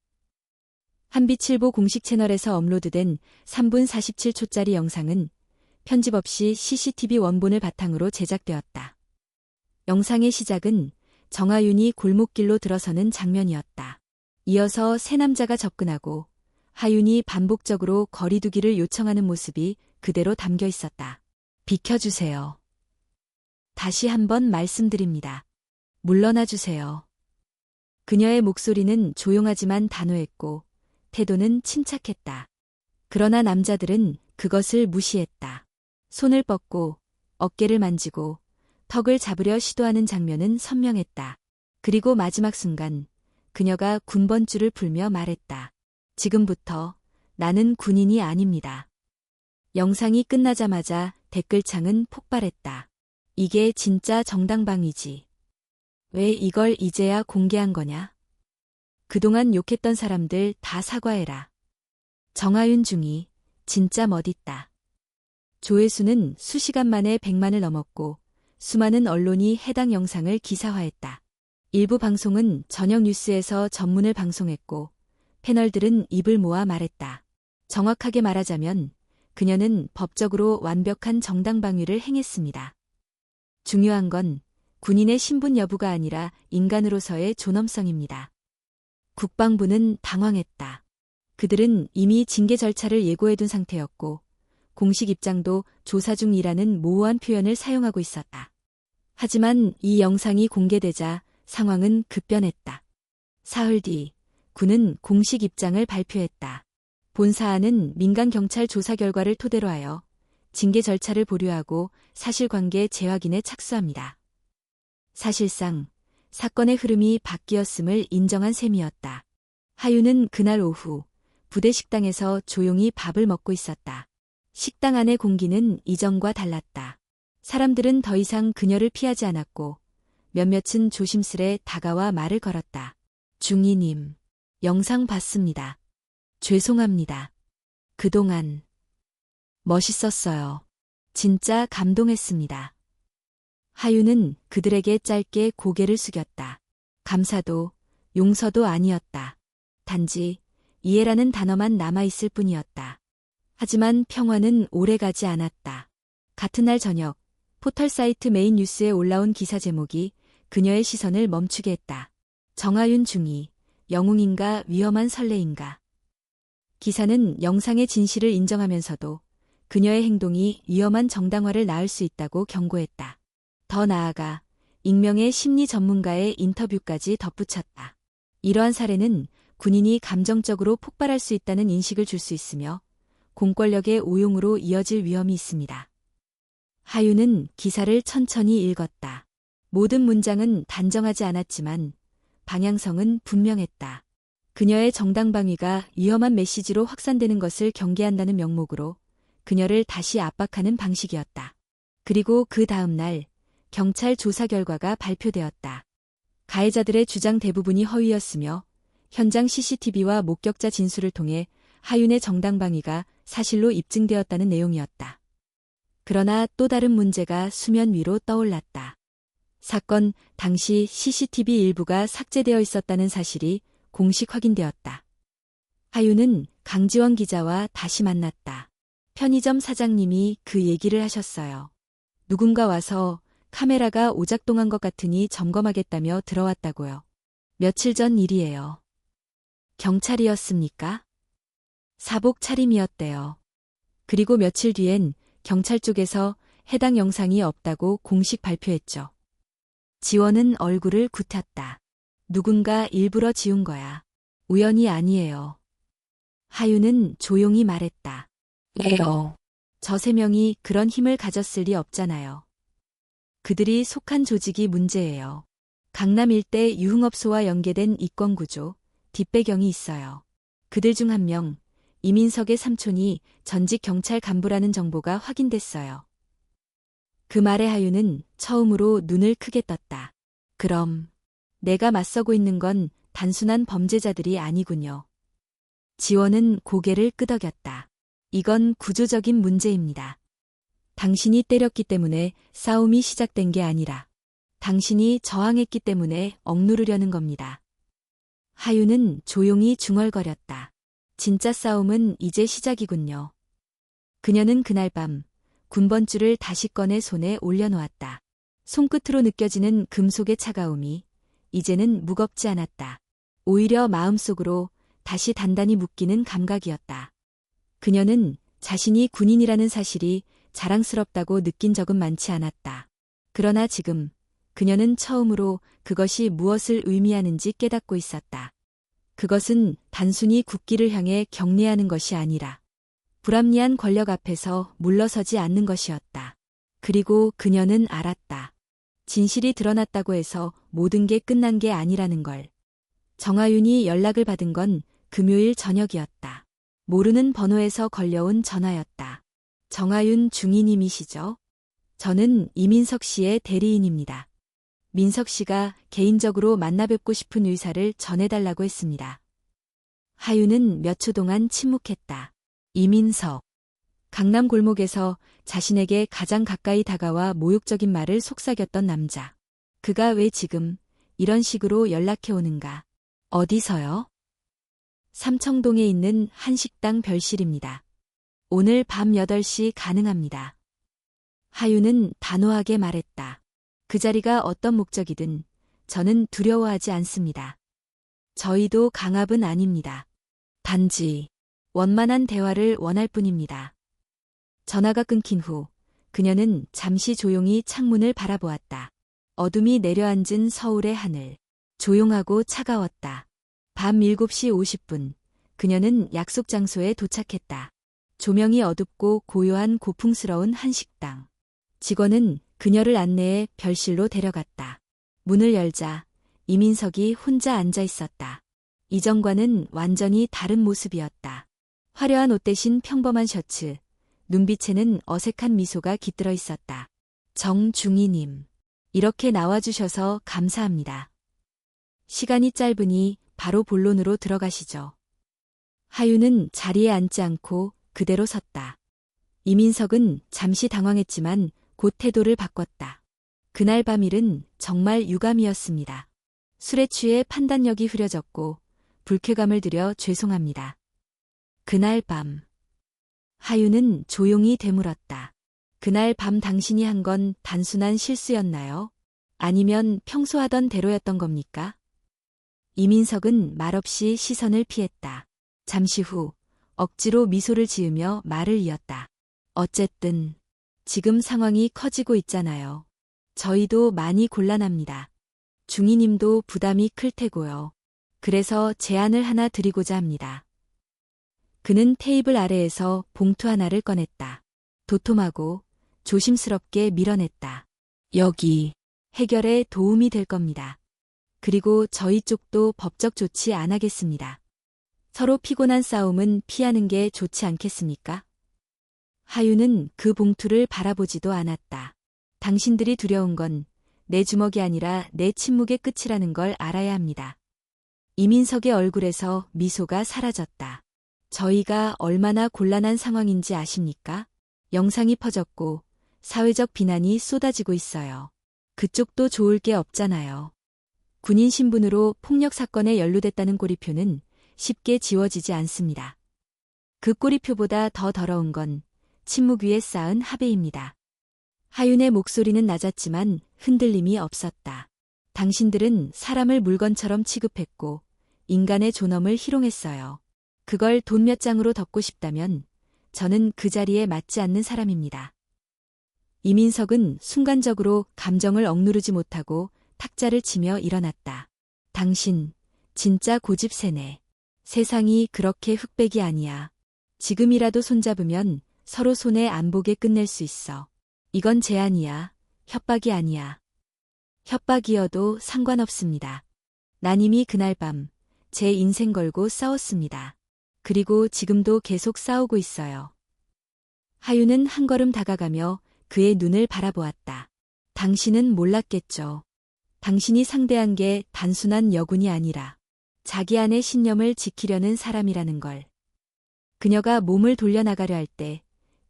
한빛일보 공식 채널에서 업로드된 3분 47초짜리 영상은 편집 없이 CCTV 원본을 바탕으로 제작되었다. 영상의 시작은 정하윤이 골목길로 들어서는 장면이었다. 이어서 세 남자가 접근하고 하윤이 반복적으로 거리두기를 요청하는 모습이 그대로 담겨 있었다. 비켜주세요. 다시 한번 말씀드립니다. 물러나 주세요. 그녀의 목소리는 조용하지만 단호했고 태도는 침착했다. 그러나 남자들은 그것을 무시했다. 손을 뻗고 어깨를 만지고 턱을 잡으려 시도하는 장면은 선명했다. 그리고 마지막 순간 그녀가 군번줄을 풀며 말했다. 지금부터 나는 군인이 아닙니다. 영상이 끝나자마자 댓글창은 폭발했다. 이게 진짜 정당방위지. 왜 이걸 이제야 공개한 거냐? 그동안 욕했던 사람들 다 사과해라. 정하윤 중이 진짜 멋있다. 조회수는 수시간 만에 100만을 넘었고 수많은 언론이 해당 영상을 기사화했다. 일부 방송은 저녁 뉴스에서 전문을 방송했고 패널들은 입을 모아 말했다. 정확하게 말하자면 그녀는 법적으로 완벽한 정당방위를 행했습니다. 중요한 건 군인의 신분 여부가 아니라 인간으로서의 존엄성입니다. 국방부는 당황했다. 그들은 이미 징계 절차를 예고해둔 상태였고 공식 입장도 조사 중이라는 모호한 표현을 사용하고 있었다. 하지만 이 영상이 공개되자 상황은 급변했다. 사흘 뒤 군은 공식 입장을 발표했다. 본 사안은 민간경찰 조사 결과를 토대로 하여 징계 절차를 보류하고 사실관계 재확인에 착수합니다. 사실상 사건의 흐름이 바뀌었음을 인정한 셈이었다. 하윤은 그날 오후 부대 식당에서 조용히 밥을 먹고 있었다. 식당 안의 공기는 이전과 달랐다. 사람들은 더 이상 그녀를 피하지 않았고 몇몇은 조심스레 다가와 말을 걸었다. 중이님, 영상 봤습니다. 죄송합니다. 그동안 멋있었어요. 진짜 감동했습니다. 하윤은 그들에게 짧게 고개를 숙였다. 감사도 용서도 아니었다. 단지 이해라는 단어만 남아있을 뿐이었다. 하지만 평화는 오래가지 않았다. 같은 날 저녁 포털 사이트 메인 뉴스에 올라온 기사 제목이 그녀의 시선을 멈추게 했다. 정하윤 중이 영웅인가 위험한 설레인가. 기사는 영상의 진실을 인정하면서도 그녀의 행동이 위험한 정당화를 낳을 수 있다고 경고했다. 더 나아가 익명의 심리 전문가의 인터뷰까지 덧붙였다. 이러한 사례는 군인이 감정적으로 폭발할 수 있다는 인식을 줄 수 있으며 공권력의 오용으로 이어질 위험이 있습니다. 하윤은 기사를 천천히 읽었다. 모든 문장은 단정하지 않았지만 방향성은 분명했다. 그녀의 정당방위가 위험한 메시지로 확산되는 것을 경계한다는 명목으로 그녀를 다시 압박하는 방식이었다. 그리고 그 다음 날 경찰 조사 결과가 발표되었다. 가해자들의 주장 대부분이 허위였으며 현장 CCTV와 목격자 진술을 통해 하윤의 정당방위가 사실로 입증되었다는 내용이었다. 그러나 또 다른 문제가 수면 위로 떠올랐다. 사건 당시 CCTV 일부가 삭제되어 있었다는 사실이 공식 확인되었다. 하윤은 강지원 기자와 다시 만났다. 편의점 사장님이 그 얘기를 하셨어요. 누군가 와서 카메라가 오작동한 것 같으니 점검하겠다며 들어왔다고요. 며칠 전 일이에요. 경찰이었습니까? 사복 차림이었대요. 그리고 며칠 뒤엔 경찰 쪽에서 해당 영상이 없다고 공식 발표했죠. 지원은 얼굴을 굽혔다. 누군가 일부러 지운 거야. 우연이 아니에요. 하윤은 조용히 말했다. 왜요? 저 세 명이 그런 힘을 가졌을 리 없잖아요. 그들이 속한 조직이 문제예요. 강남 일대 유흥업소와 연계된 이권구조, 뒷배경이 있어요. 그들 중 한 명, 이민석의 삼촌이 전직 경찰 간부라는 정보가 확인됐어요. 그 말에 하윤은 처음으로 눈을 크게 떴다. 그럼 내가 맞서고 있는 건 단순한 범죄자들이 아니군요. 지원은 고개를 끄덕였다. 이건 구조적인 문제입니다. 당신이 때렸기 때문에 싸움이 시작된 게 아니라 당신이 저항했기 때문에 억누르려는 겁니다. 하윤은 조용히 중얼거렸다. 진짜 싸움은 이제 시작이군요. 그녀는 그날 밤 군번줄을 다시 꺼내 손에 올려놓았다. 손끝으로 느껴지는 금속의 차가움이 이제는 무겁지 않았다. 오히려 마음속으로 다시 단단히 묶이는 감각이었다. 그녀는 자신이 군인이라는 사실이 자랑스럽다고 느낀 적은 많지 않았다. 그러나 지금 그녀는 처음으로 그것이 무엇을 의미하는지 깨닫고 있었다. 그것은 단순히 국기를 향해 경례하는 것이 아니라 불합리한 권력 앞에서 물러서지 않는 것이었다. 그리고 그녀는 알았다. 진실이 드러났다고 해서 모든 게 끝난 게 아니라는 걸. 정하윤이 연락을 받은 건 금요일 저녁이었다. 모르는 번호에서 걸려온 전화였다. 정하윤 중위님이시죠? 저는 이민석 씨의 대리인입니다. 민석 씨가 개인적으로 만나뵙고 싶은 의사를 전해달라고 했습니다. 하유는 몇 초 동안 침묵했다. 이민석. 강남 골목에서 자신에게 가장 가까이 다가와 모욕적인 말을 속삭였던 남자. 그가 왜 지금 이런 식으로 연락해 오는가? 어디서요? 삼청동에 있는 한식당 별실입니다. 오늘 밤 8시 가능합니다. 하유는 단호하게 말했다. 그 자리가 어떤 목적이든 저는 두려워하지 않습니다. 저희도 강압은 아닙니다. 단지 원만한 대화를 원할 뿐입니다. 전화가 끊긴 후 그녀는 잠시 조용히 창문을 바라보았다. 어둠이 내려앉은 서울의 하늘. 조용하고 차가웠다. 밤 7시 50분 그녀는 약속 장소에 도착했다. 조명이 어둡고 고요한 고풍스러운 한식당. 직원은 그녀를 안내해 별실로 데려갔다. 문을 열자 이민석이 혼자 앉아 있었다. 이전과는 완전히 다른 모습이었다. 화려한 옷 대신 평범한 셔츠, 눈빛에는 어색한 미소가 깃들어 있었다. 정중희님, 이렇게 나와주셔서 감사합니다. 시간이 짧으니 바로 본론으로 들어가시죠. 하유는 자리에 앉지 않고 그대로 섰다. 이민석은 잠시 당황했지만 곧 태도를 바꿨다. 그날 밤 일은 정말 유감이었습니다. 술에 취해 판단력이 흐려졌고 불쾌감을 들여 죄송합니다. 그날 밤 하유는 조용히 되물었다. 그날 밤 당신이 한 건 단순한 실수였나요? 아니면 평소 하던 대로였던 겁니까? 이민석은 말없이 시선을 피했다. 잠시 후 억지로 미소를 지으며 말을 이었다. 어쨌든 지금 상황이 커지고 있잖아요. 저희도 많이 곤란합니다. 중희님도 부담이 클 테고요. 그래서 제안을 하나 드리고자 합니다. 그는 테이블 아래에서 봉투 하나를 꺼냈다. 도톰하고 조심스럽게 밀어냈다. 여기 해결에 도움이 될 겁니다. 그리고 저희 쪽도 법적 조치 안 하겠습니다. 서로 피곤한 싸움은 피하는 게 좋지 않겠습니까? 하유는 그 봉투를 바라보지도 않았다. 당신들이 두려운 건 내 주먹이 아니라 내 침묵의 끝이라는 걸 알아야 합니다. 이민석의 얼굴에서 미소가 사라졌다. 저희가 얼마나 곤란한 상황인지 아십니까? 영상이 퍼졌고 사회적 비난이 쏟아지고 있어요. 그쪽도 좋을 게 없잖아요. 군인 신분으로 폭력 사건에 연루됐다는 꼬리표는 쉽게 지워지지 않습니다. 그 꼬리표보다 더 더러운 건 침묵 위에 쌓은 합의입니다. 하윤의 목소리는 낮았지만 흔들림이 없었다. 당신들은 사람을 물건처럼 취급했고 인간의 존엄을 희롱했어요. 그걸 돈 몇 장으로 덮고 싶다면 저는 그 자리에 맞지 않는 사람입니다. 이민석은 순간적으로 감정을 억누르지 못하고 탁자를 치며 일어났다. 당신 진짜 고집세네. 세상이 그렇게 흑백이 아니야. 지금이라도 손잡으면 서로 손에 안 보게 끝낼 수 있어. 이건 제안이야. 협박이 아니야. 협박이어도 상관없습니다. 난 이미 그날 밤 제 인생 걸고 싸웠습니다. 그리고 지금도 계속 싸우고 있어요. 하유는 한 걸음 다가가며 그의 눈을 바라보았다. 당신은 몰랐겠죠. 당신이 상대한 게 단순한 여군이 아니라 자기 안의 신념을 지키려는 사람이라는 걸. 그녀가 몸을 돌려나가려 할 때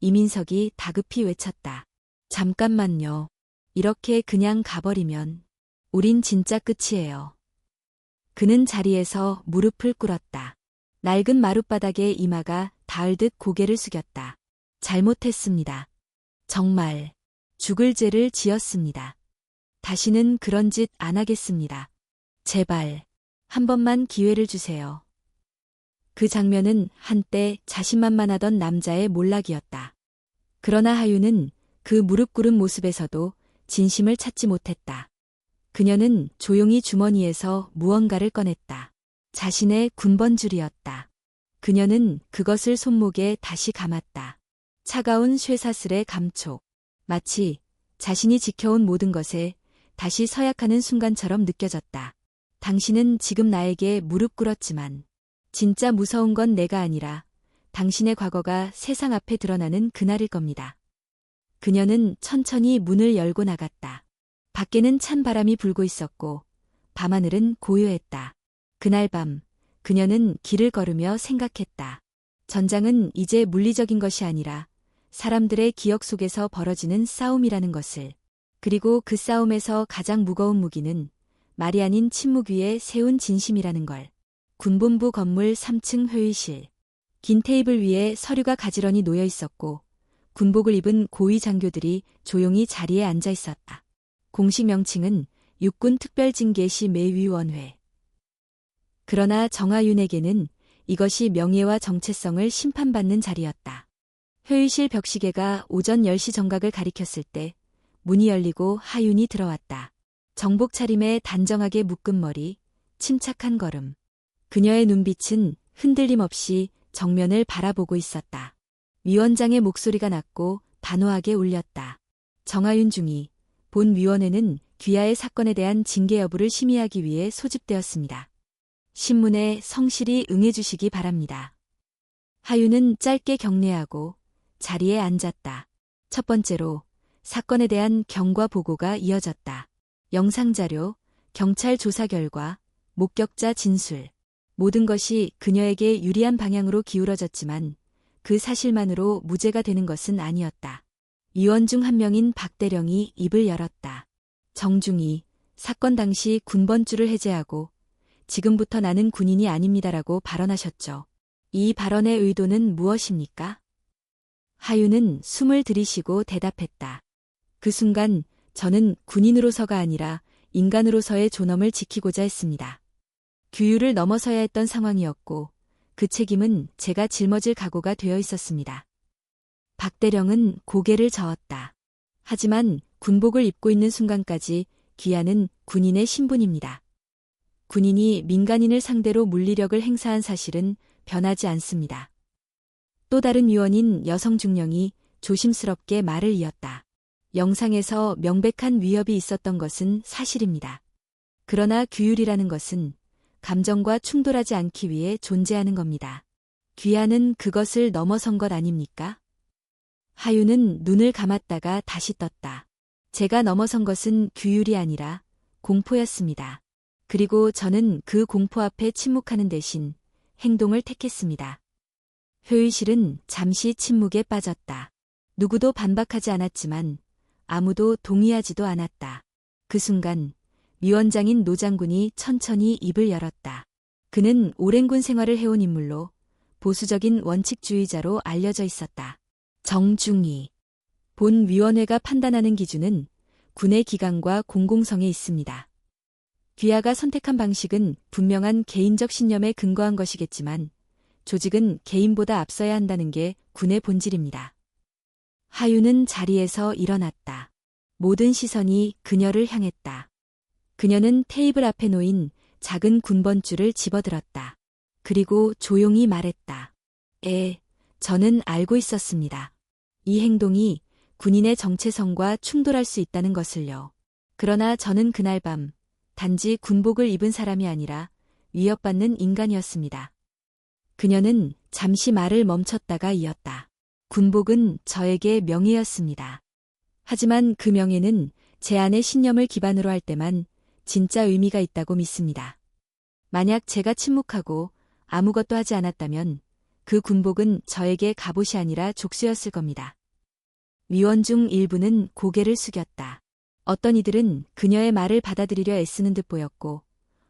이민석이 다급히 외쳤다. 잠깐만요. 이렇게 그냥 가버리면 우린 진짜 끝이에요. 그는 자리에서 무릎을 꿇었다. 낡은 마룻바닥에 이마가 닿을 듯 고개를 숙였다. 잘못했습니다. 정말 죽을 죄를 지었습니다. 다시는 그런 짓 안 하겠습니다. 제발 한 번만 기회를 주세요. 그 장면은 한때 자신만만하던 남자의 몰락이었다. 그러나 하유는 그 무릎 꿇은 모습에서도 진심을 찾지 못했다. 그녀는 조용히 주머니에서 무언가를 꺼냈다. 자신의 군번줄이었다. 그녀는 그것을 손목에 다시 감았다. 차가운 쇠사슬의 감촉. 마치 자신이 지켜온 모든 것에 다시 서약하는 순간처럼 느껴졌다. 당신은 지금 나에게 무릎 꿇었지만 진짜 무서운 건 내가 아니라 당신의 과거가 세상 앞에 드러나는 그날일 겁니다. 그녀는 천천히 문을 열고 나갔다. 밖에는 찬 바람이 불고 있었고 밤하늘은 고요했다. 그날 밤 그녀는 길을 걸으며 생각했다. 전장은 이제 물리적인 것이 아니라 사람들의 기억 속에서 벌어지는 싸움이라는 것을. 그리고 그 싸움에서 가장 무거운 무기는 말이 아닌 침묵 위에 세운 진심이라는 걸. 군본부 건물 3층 회의실. 긴 테이블 위에 서류가 가지런히 놓여 있었고 군복을 입은 고위 장교들이 조용히 자리에 앉아 있었다. 공식 명칭은 육군특별징계시매위원회. 그러나 정하윤에게는 이것이 명예와 정체성을 심판받는 자리였다. 회의실 벽시계가 오전 10시 정각을 가리켰을 때 문이 열리고 하윤이 들어왔다. 정복 차림에 단정하게 묶은 머리, 침착한 걸음. 그녀의 눈빛은 흔들림 없이 정면을 바라보고 있었다. 위원장의 목소리가 낮고 단호하게 울렸다. 정하윤 중위, 본 위원회는 귀하의 사건에 대한 징계 여부를 심의하기 위해 소집되었습니다. 신문에 성실히 응해주시기 바랍니다. 하윤은 짧게 경례하고 자리에 앉았다. 첫 번째로 사건에 대한 경과 보고가 이어졌다. 영상자료, 경찰 조사 결과, 목격자 진술. 모든 것이 그녀에게 유리한 방향으로 기울어졌지만 그 사실만으로 무죄가 되는 것은 아니었다. 위원 중 한 명인 박대령이 입을 열었다. 정중히 사건 당시 군번줄을 해제하고 지금부터 나는 군인이 아닙니다라고 발언하셨죠. 이 발언의 의도는 무엇입니까? 하윤은 숨을 들이쉬고 대답했다. 그 순간 저는 군인으로서가 아니라 인간으로서의 존엄을 지키고자 했습니다. 규율을 넘어서야 했던 상황이었고 그 책임은 제가 짊어질 각오가 되어 있었습니다. 박대령은 고개를 저었다. 하지만 군복을 입고 있는 순간까지 귀하는 군인의 신분입니다. 군인이 민간인을 상대로 물리력을 행사한 사실은 변하지 않습니다. 또 다른 위원인 여성 중령이 조심스럽게 말을 이었다. 영상에서 명백한 위협이 있었던 것은 사실입니다. 그러나 규율이라는 것은 감정과 충돌하지 않기 위해 존재하는 겁니다. 귀하는 그것을 넘어선 것 아닙니까? 하윤은 눈을 감았다가 다시 떴다. 제가 넘어선 것은 규율이 아니라 공포였습니다. 그리고 저는 그 공포 앞에 침묵하는 대신 행동을 택했습니다. 회의실은 잠시 침묵에 빠졌다. 누구도 반박하지 않았지만 아무도 동의하지도 않았다. 그 순간 위원장인 노 장군이 천천히 입을 열었다. 그는 오랜 군 생활을 해온 인물로 보수적인 원칙주의자로 알려져 있었다. 정중히. 본 위원회가 판단하는 기준은 군의 기강과 공공성에 있습니다. 귀하가 선택한 방식은 분명한 개인적 신념에 근거한 것이겠지만 조직은 개인보다 앞서야 한다는 게 군의 본질입니다. 하윤은 자리에서 일어났다. 모든 시선이 그녀를 향했다. 그녀는 테이블 앞에 놓인 작은 군번줄을 집어들었다. 그리고 조용히 말했다. 저는 알고 있었습니다. 이 행동이 군인의 정체성과 충돌할 수 있다는 것을요. 그러나 저는 그날 밤 단지 군복을 입은 사람이 아니라 위협받는 인간이었습니다. 그녀는 잠시 말을 멈췄다가 이었다. 군복은 저에게 명예였습니다. 하지만 그 명예는 제 안의 신념을 기반으로 할 때만 진짜 의미가 있다고 믿습니다. 만약 제가 침묵하고 아무것도 하지 않았다면 그 군복은 저에게 갑옷이 아니라 족쇄였을 겁니다. 위원 중 일부는 고개를 숙였다. 어떤 이들은 그녀의 말을 받아들이려 애쓰는 듯 보였고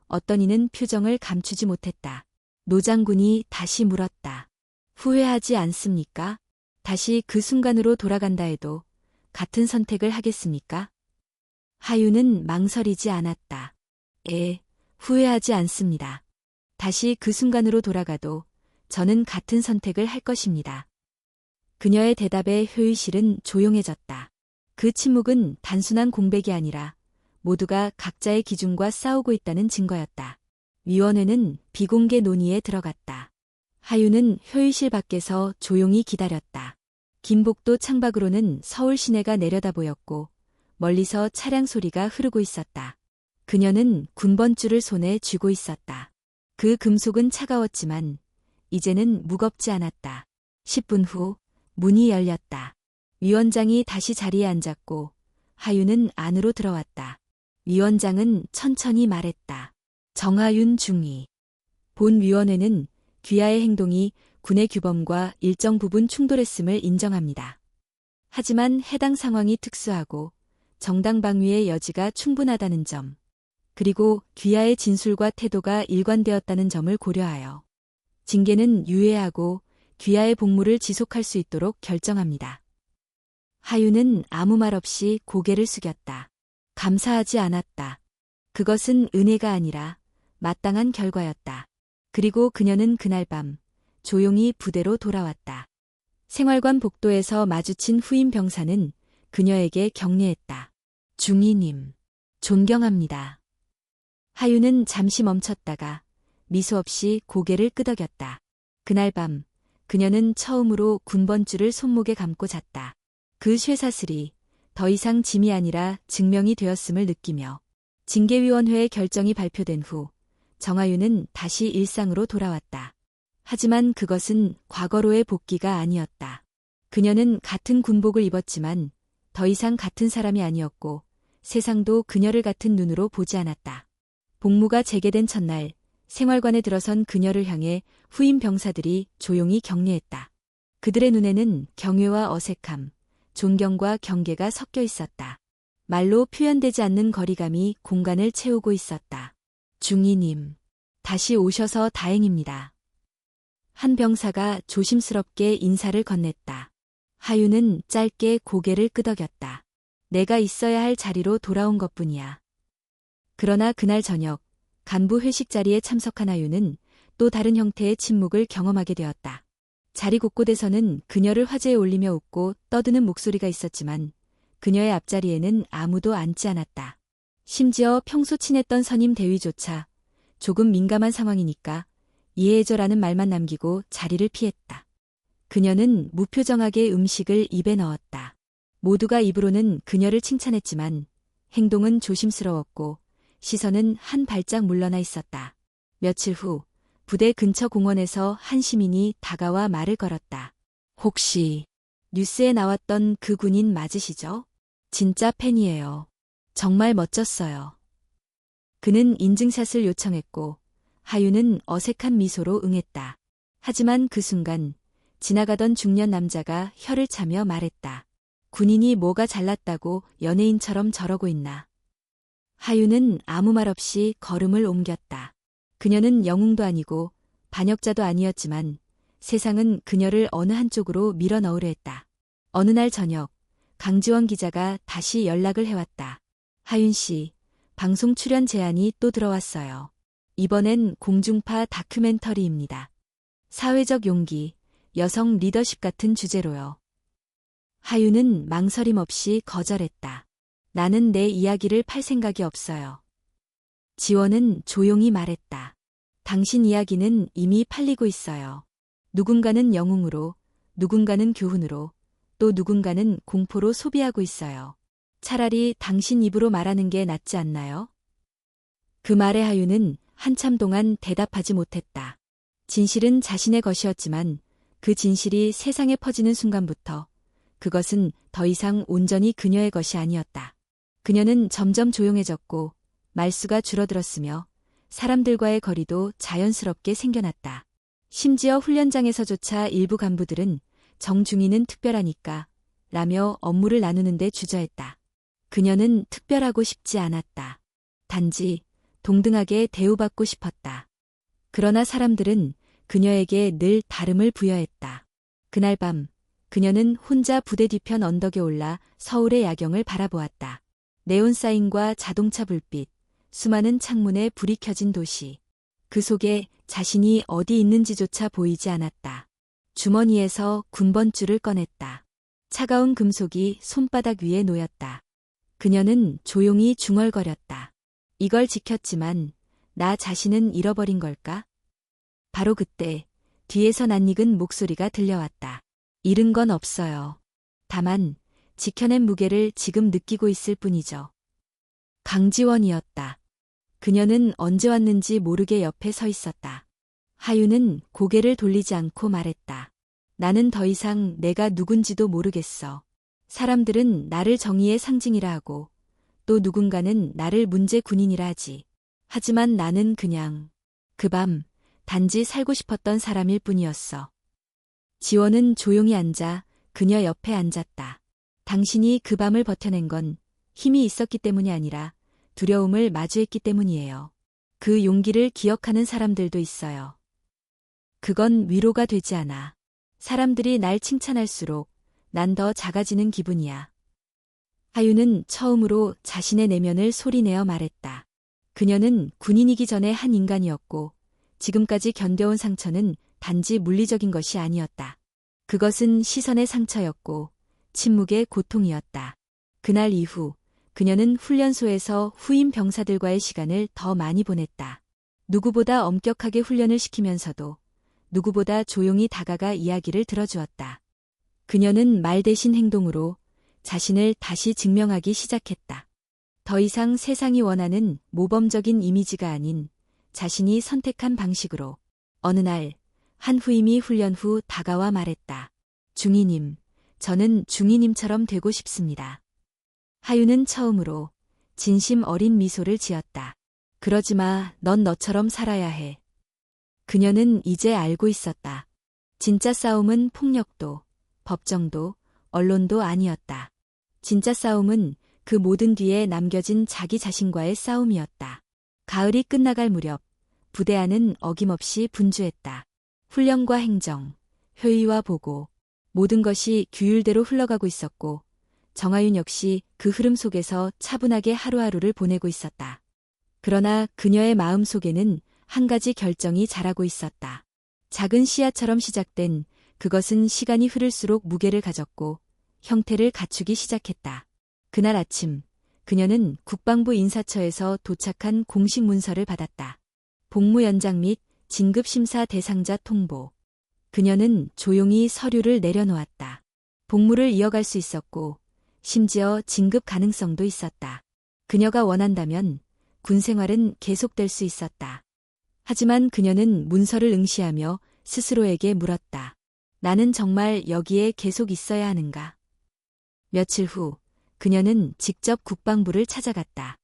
어떤 이는 표정을 감추지 못했다. 노 장군이 다시 물었다. 후회하지 않습니까? 다시 그 순간으로 돌아간다 해도 같은 선택을 하겠습니까? 하윤은 망설이지 않았다. 후회하지 않습니다. 다시 그 순간으로 돌아가도 저는 같은 선택을 할 것입니다. 그녀의 대답에 회의실은 조용해졌다. 그 침묵은 단순한 공백이 아니라 모두가 각자의 기준과 싸우고 있다는 증거였다. 위원회는 비공개 논의에 들어갔다. 하윤은 회의실 밖에서 조용히 기다렸다. 김복도 창밖으로는 서울 시내가 내려다 보였고 멀리서 차량 소리가 흐르고 있었다. 그녀는 군번줄을 손에 쥐고 있었다. 그 금속은 차가웠지만 이제는 무겁지 않았다. 10분 후 문이 열렸다. 위원장이 다시 자리에 앉았고 하윤은 안으로 들어왔다. 위원장은 천천히 말했다. 정하윤 중위. 본위원회는 귀하의 행동이 군의 규범과 일정 부분 충돌했음을 인정합니다. 하지만 해당 상황이 특수하고 정당 방위의 여지가 충분하다는 점, 그리고 귀하의 진술과 태도가 일관되었다는 점을 고려하여 징계는 유예하고 귀하의 복무를 지속할 수 있도록 결정합니다. 하윤은 아무 말 없이 고개를 숙였다. 감사하지 않았다. 그것은 은혜가 아니라 마땅한 결과였다. 그리고 그녀는 그날 밤 조용히 부대로 돌아왔다. 생활관 복도에서 마주친 후임 병사는 그녀에게 격려했다. 중위님, 존경합니다. 하윤은 잠시 멈췄다가 미소 없이 고개를 끄덕였다. 그날 밤 그녀는 처음으로 군번줄을 손목에 감고 잤다. 그 쇠사슬이 더 이상 짐이 아니라 증명이 되었음을 느끼며 징계위원회의 결정이 발표된 후 정하윤은 다시 일상으로 돌아왔다. 하지만 그것은 과거로의 복귀가 아니었다. 그녀는 같은 군복을 입었지만 더 이상 같은 사람이 아니었고 세상도 그녀를 같은 눈으로 보지 않았다. 복무가 재개된 첫날 생활관에 들어선 그녀를 향해 후임 병사들이 조용히 격려했다. 그들의 눈에는 경외와 어색함, 존경과 경계가 섞여 있었다. 말로 표현되지 않는 거리감이 공간을 채우고 있었다. 중위님, 다시 오셔서 다행입니다. 한 병사가 조심스럽게 인사를 건넸다. 하윤은 짧게 고개를 끄덕였다. 내가 있어야 할 자리로 돌아온 것뿐이야. 그러나 그날 저녁 간부 회식 자리에 참석한 하윤은 또 다른 형태의 침묵을 경험하게 되었다. 자리 곳곳에서는 그녀를 화제에 올리며 웃고 떠드는 목소리가 있었지만 그녀의 앞자리에는 아무도 앉지 않았다. 심지어 평소 친했던 선임 대위조차 조금 민감한 상황이니까 이해해줘라는 말만 남기고 자리를 피했다. 그녀는 무표정하게 음식을 입에 넣었다. 모두가 입으로는 그녀를 칭찬했지만 행동은 조심스러웠고 시선은 한 발짝 물러나 있었다. 며칠 후 부대 근처 공원에서 한 시민이 다가와 말을 걸었다. 혹시 뉴스에 나왔던 그 군인 맞으시죠? 진짜 팬이에요. 정말 멋졌어요. 그는 인증샷을 요청했고 하윤은 어색한 미소로 응했다. 하지만 그 순간 지나가던 중년 남자가 혀를 차며 말했다. 군인이 뭐가 잘났다고 연예인처럼 저러고 있나. 하윤은 아무 말 없이 걸음을 옮겼다. 그녀는 영웅도 아니고 반역자도 아니었지만 세상은 그녀를 어느 한쪽으로 밀어 넣으려 했다. 어느 날 저녁 강지원 기자가 다시 연락을 해왔다. 하윤 씨, 방송 출연 제안이 또 들어왔어요. 이번엔 공중파 다큐멘터리입니다. 사회적 용기, 여성 리더십 같은 주제로요. 하윤은 망설임 없이 거절했다. 나는 내 이야기를 팔 생각이 없어요. 지원은 조용히 말했다. 당신 이야기는 이미 팔리고 있어요. 누군가는 영웅으로, 누군가는 교훈으로, 또 누군가는 공포로 소비하고 있어요. 차라리 당신 입으로 말하는 게 낫지 않나요? 그 말에 하윤은 한참 동안 대답하지 못했다. 진실은 자신의 것이었지만 그 진실이 세상에 퍼지는 순간부터 그것은 더 이상 온전히 그녀의 것이 아니었다. 그녀는 점점 조용해졌고 말수가 줄어들었으며 사람들과의 거리도 자연스럽게 생겨났다. 심지어 훈련장에서조차 일부 간부들은 정중위는 특별하니까 라며 업무를 나누는데 주저했다. 그녀는 특별하고 싶지 않았다. 단지 동등하게 대우받고 싶었다. 그러나 사람들은 그녀에게 늘 다름을 부여했다. 그날 밤 그녀는 혼자 부대 뒤편 언덕에 올라 서울의 야경을 바라보았다. 네온사인과 자동차 불빛, 수많은 창문에 불이 켜진 도시. 그 속에 자신이 어디 있는지조차 보이지 않았다. 주머니에서 군번줄을 꺼냈다. 차가운 금속이 손바닥 위에 놓였다. 그녀는 조용히 중얼거렸다. 이걸 지켰지만 나 자신은 잃어버린 걸까? 바로 그때 뒤에서 낯익은 목소리가 들려왔다. 잃은 건 없어요. 다만 지켜낸 무게를 지금 느끼고 있을 뿐이죠. 강지원이었다. 그녀는 언제 왔는지 모르게 옆에 서 있었다. 하윤은 고개를 돌리지 않고 말했다. 나는 더 이상 내가 누군지도 모르겠어. 사람들은 나를 정의의 상징이라 하고 또 누군가는 나를 문제 군인이라 하지. 하지만 나는 그냥 그 밤 단지 살고 싶었던 사람일 뿐이었어. 지원은 조용히 앉아 그녀 옆에 앉았다. 당신이 그 밤을 버텨낸 건 힘이 있었기 때문이 아니라 두려움을 마주했기 때문이에요. 그 용기를 기억하는 사람들도 있어요. 그건 위로가 되지 않아. 사람들이 날 칭찬할수록 난 더 작아지는 기분이야. 하유는 처음으로 자신의 내면을 소리내어 말했다. 그녀는 군인이기 전에 한 인간이었고 지금까지 견뎌온 상처는 단지 물리적인 것이 아니었다. 그것은 시선의 상처였고 침묵의 고통이었다. 그날 이후 그녀는 훈련소에서 후임 병사들과의 시간을 더 많이 보냈다. 누구보다 엄격하게 훈련을 시키면서도 누구보다 조용히 다가가 이야기를 들어주었다. 그녀는 말 대신 행동으로 자신을 다시 증명하기 시작했다. 더 이상 세상이 원하는 모범적인 이미지가 아닌 자신이 선택한 방식으로. 어느 날, 한 후임이 훈련 후 다가와 말했다. 중위님, 저는 중위님처럼 되고 싶습니다. 하유는 처음으로 진심 어린 미소를 지었다. 그러지 마, 넌 너처럼 살아야 해. 그녀는 이제 알고 있었다. 진짜 싸움은 폭력도, 법정도, 언론도 아니었다. 진짜 싸움은 그 모든 뒤에 남겨진 자기 자신과의 싸움이었다. 가을이 끝나갈 무렵 부대 안은 어김없이 분주했다. 훈련과 행정, 회의와 보고 모든 것이 규율대로 흘러가고 있었고 정하윤 역시 그 흐름 속에서 차분하게 하루하루를 보내고 있었다. 그러나 그녀의 마음 속에는 한 가지 결정이 자라고 있었다. 작은 씨앗처럼 시작된 그것은 시간이 흐를수록 무게를 가졌고 형태를 갖추기 시작했다. 그날 아침 그녀는 국방부 인사처에서 도착한 공식 문서를 받았다. 복무 연장 및 진급심사 대상자 통보. 그녀는 조용히 서류를 내려놓았다. 복무를 이어갈 수 있었고 심지어 진급 가능성도 있었다. 그녀가 원한다면 군 생활은 계속될 수 있었다. 하지만 그녀는 문서를 응시하며 스스로에게 물었다. 나는 정말 여기에 계속 있어야 하는가? 며칠 후 그녀는 직접 국방부를 찾아갔다.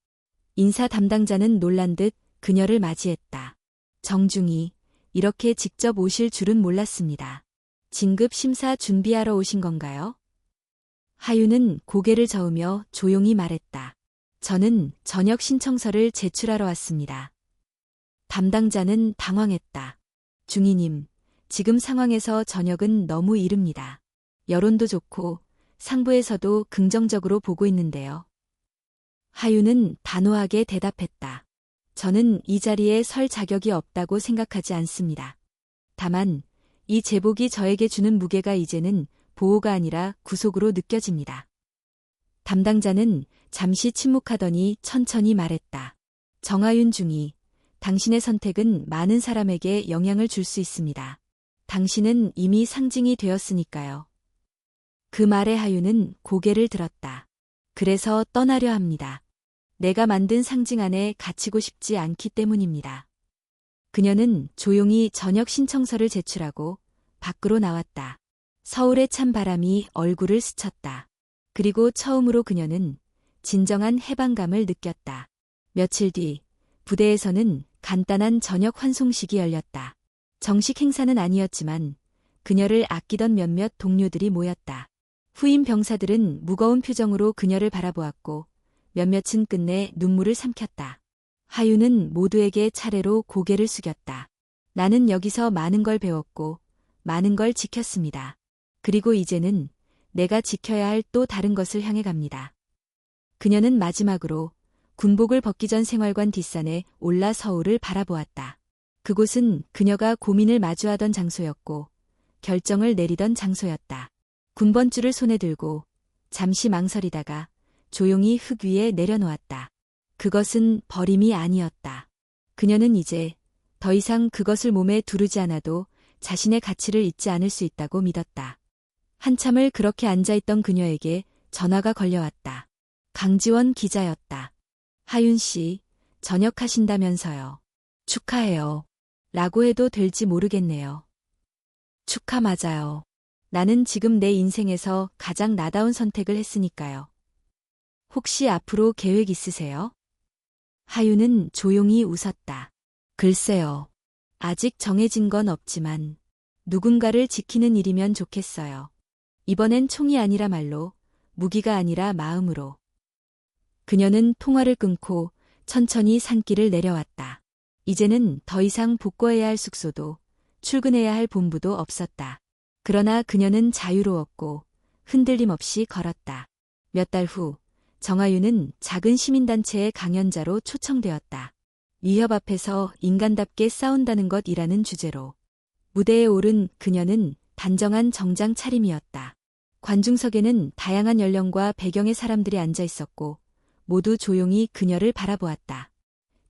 인사 담당자는 놀란 듯 그녀를 맞이했다. 정중히 이렇게 직접 오실 줄은 몰랐습니다. 진급 심사 준비하러 오신 건가요? 하유는 고개를 저으며 조용히 말했다. 저는 전역 신청서를 제출하러 왔습니다. 담당자는 당황했다. 중위님, 지금 상황에서 전역은 너무 이릅니다. 여론도 좋고 상부에서도 긍정적으로 보고 있는데요. 하유는 단호하게 대답했다. 저는 이 자리에 설 자격이 없다고 생각하지 않습니다. 다만 이 제복이 저에게 주는 무게가 이제는 보호가 아니라 구속으로 느껴집니다. 담당자는 잠시 침묵하더니 천천히 말했다. 정하윤 중위, 당신의 선택은 많은 사람에게 영향을 줄 수 있습니다. 당신은 이미 상징이 되었으니까요. 그 말에 하유는 고개를 들었다. 그래서 떠나려 합니다. 내가 만든 상징 안에 갇히고 싶지 않기 때문입니다. 그녀는 조용히 전역 신청서를 제출하고 밖으로 나왔다. 서울의 찬 바람이 얼굴을 스쳤다. 그리고 처음으로 그녀는 진정한 해방감을 느꼈다. 며칠 뒤 부대에서는 간단한 저녁 환송식이 열렸다. 정식 행사는 아니었지만 그녀를 아끼던 몇몇 동료들이 모였다. 후임 병사들은 무거운 표정으로 그녀를 바라보았고 몇몇은 끝내 눈물을 삼켰다. 하유는 모두에게 차례로 고개를 숙였다. 나는 여기서 많은 걸 배웠고 많은 걸 지켰습니다. 그리고 이제는 내가 지켜야 할 또 다른 것을 향해 갑니다. 그녀는 마지막으로 군복을 벗기 전 생활관 뒷산에 올라 서울을 바라보았다. 그곳은 그녀가 고민을 마주하던 장소였고 결정을 내리던 장소였다. 군번줄을 손에 들고 잠시 망설이다가 조용히 흙 위에 내려놓았다. 그것은 버림이 아니었다. 그녀는 이제 더 이상 그것을 몸에 두르지 않아도 자신의 가치를 잊지 않을 수 있다고 믿었다. 한참을 그렇게 앉아있던 그녀에게 전화가 걸려왔다. 강지원 기자였다. 하윤 씨, 전역하신다면서요. 축하해요. 라고 해도 될지 모르겠네요. 축하 맞아요. 나는 지금 내 인생에서 가장 나다운 선택을 했으니까요. 혹시 앞으로 계획 있으세요? 하유는 조용히 웃었다. 글쎄요. 아직 정해진 건 없지만 누군가를 지키는 일이면 좋겠어요. 이번엔 총이 아니라 말로, 무기가 아니라 마음으로. 그녀는 통화를 끊고 천천히 산길을 내려왔다. 이제는 더 이상 복구해야 할 숙소도 출근해야 할 본부도 없었다. 그러나 그녀는 자유로웠고 흔들림 없이 걸었다. 몇 달 후 정하유는 작은 시민단체의 강연자로 초청되었다. 위협 앞에서 인간답게 싸운다는 것이라는 주제로 무대에 오른 그녀는 단정한 정장 차림이었다. 관중석에는 다양한 연령과 배경의 사람들이 앉아 있었고 모두 조용히 그녀를 바라보았다.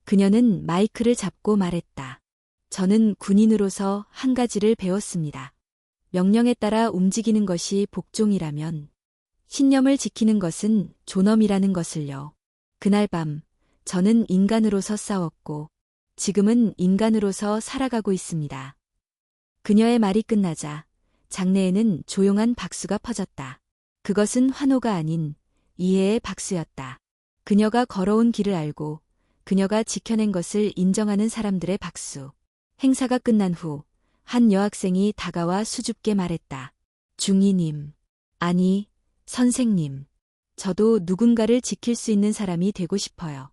그녀는 마이크를 잡고 말했다. 저는 군인으로서 한 가지를 배웠습니다. 명령에 따라 움직이는 것이 복종이라면 신념을 지키는 것은 존엄이라는 것을요. 그날 밤 저는 인간으로서 싸웠고 지금은 인간으로서 살아가고 있습니다. 그녀의 말이 끝나자 장내에는 조용한 박수가 퍼졌다. 그것은 환호가 아닌 이해의 박수였다. 그녀가 걸어온 길을 알고 그녀가 지켜낸 것을 인정하는 사람들의 박수. 행사가 끝난 후 한 여학생이 다가와 수줍게 말했다. 중이님. 아니, 선생님. 저도 누군가를 지킬 수 있는 사람이 되고 싶어요.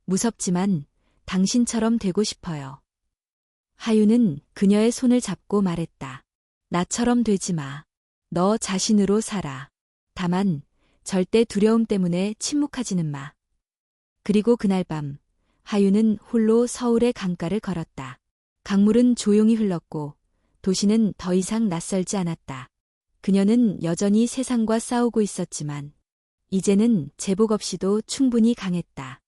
무섭지만 당신처럼 되고 싶어요. 하유는 그녀의 손을 잡고 말했다. 나처럼 되지 마. 너 자신으로 살아. 다만 절대 두려움 때문에 침묵하지는 마. 그리고 그날 밤 하유는 홀로 서울의 강가를 걸었다. 강물은 조용히 흘렀고 도시는 더 이상 낯설지 않았다. 그녀는 여전히 세상과 싸우고 있었지만 이제는 제복 없이도 충분히 강했다.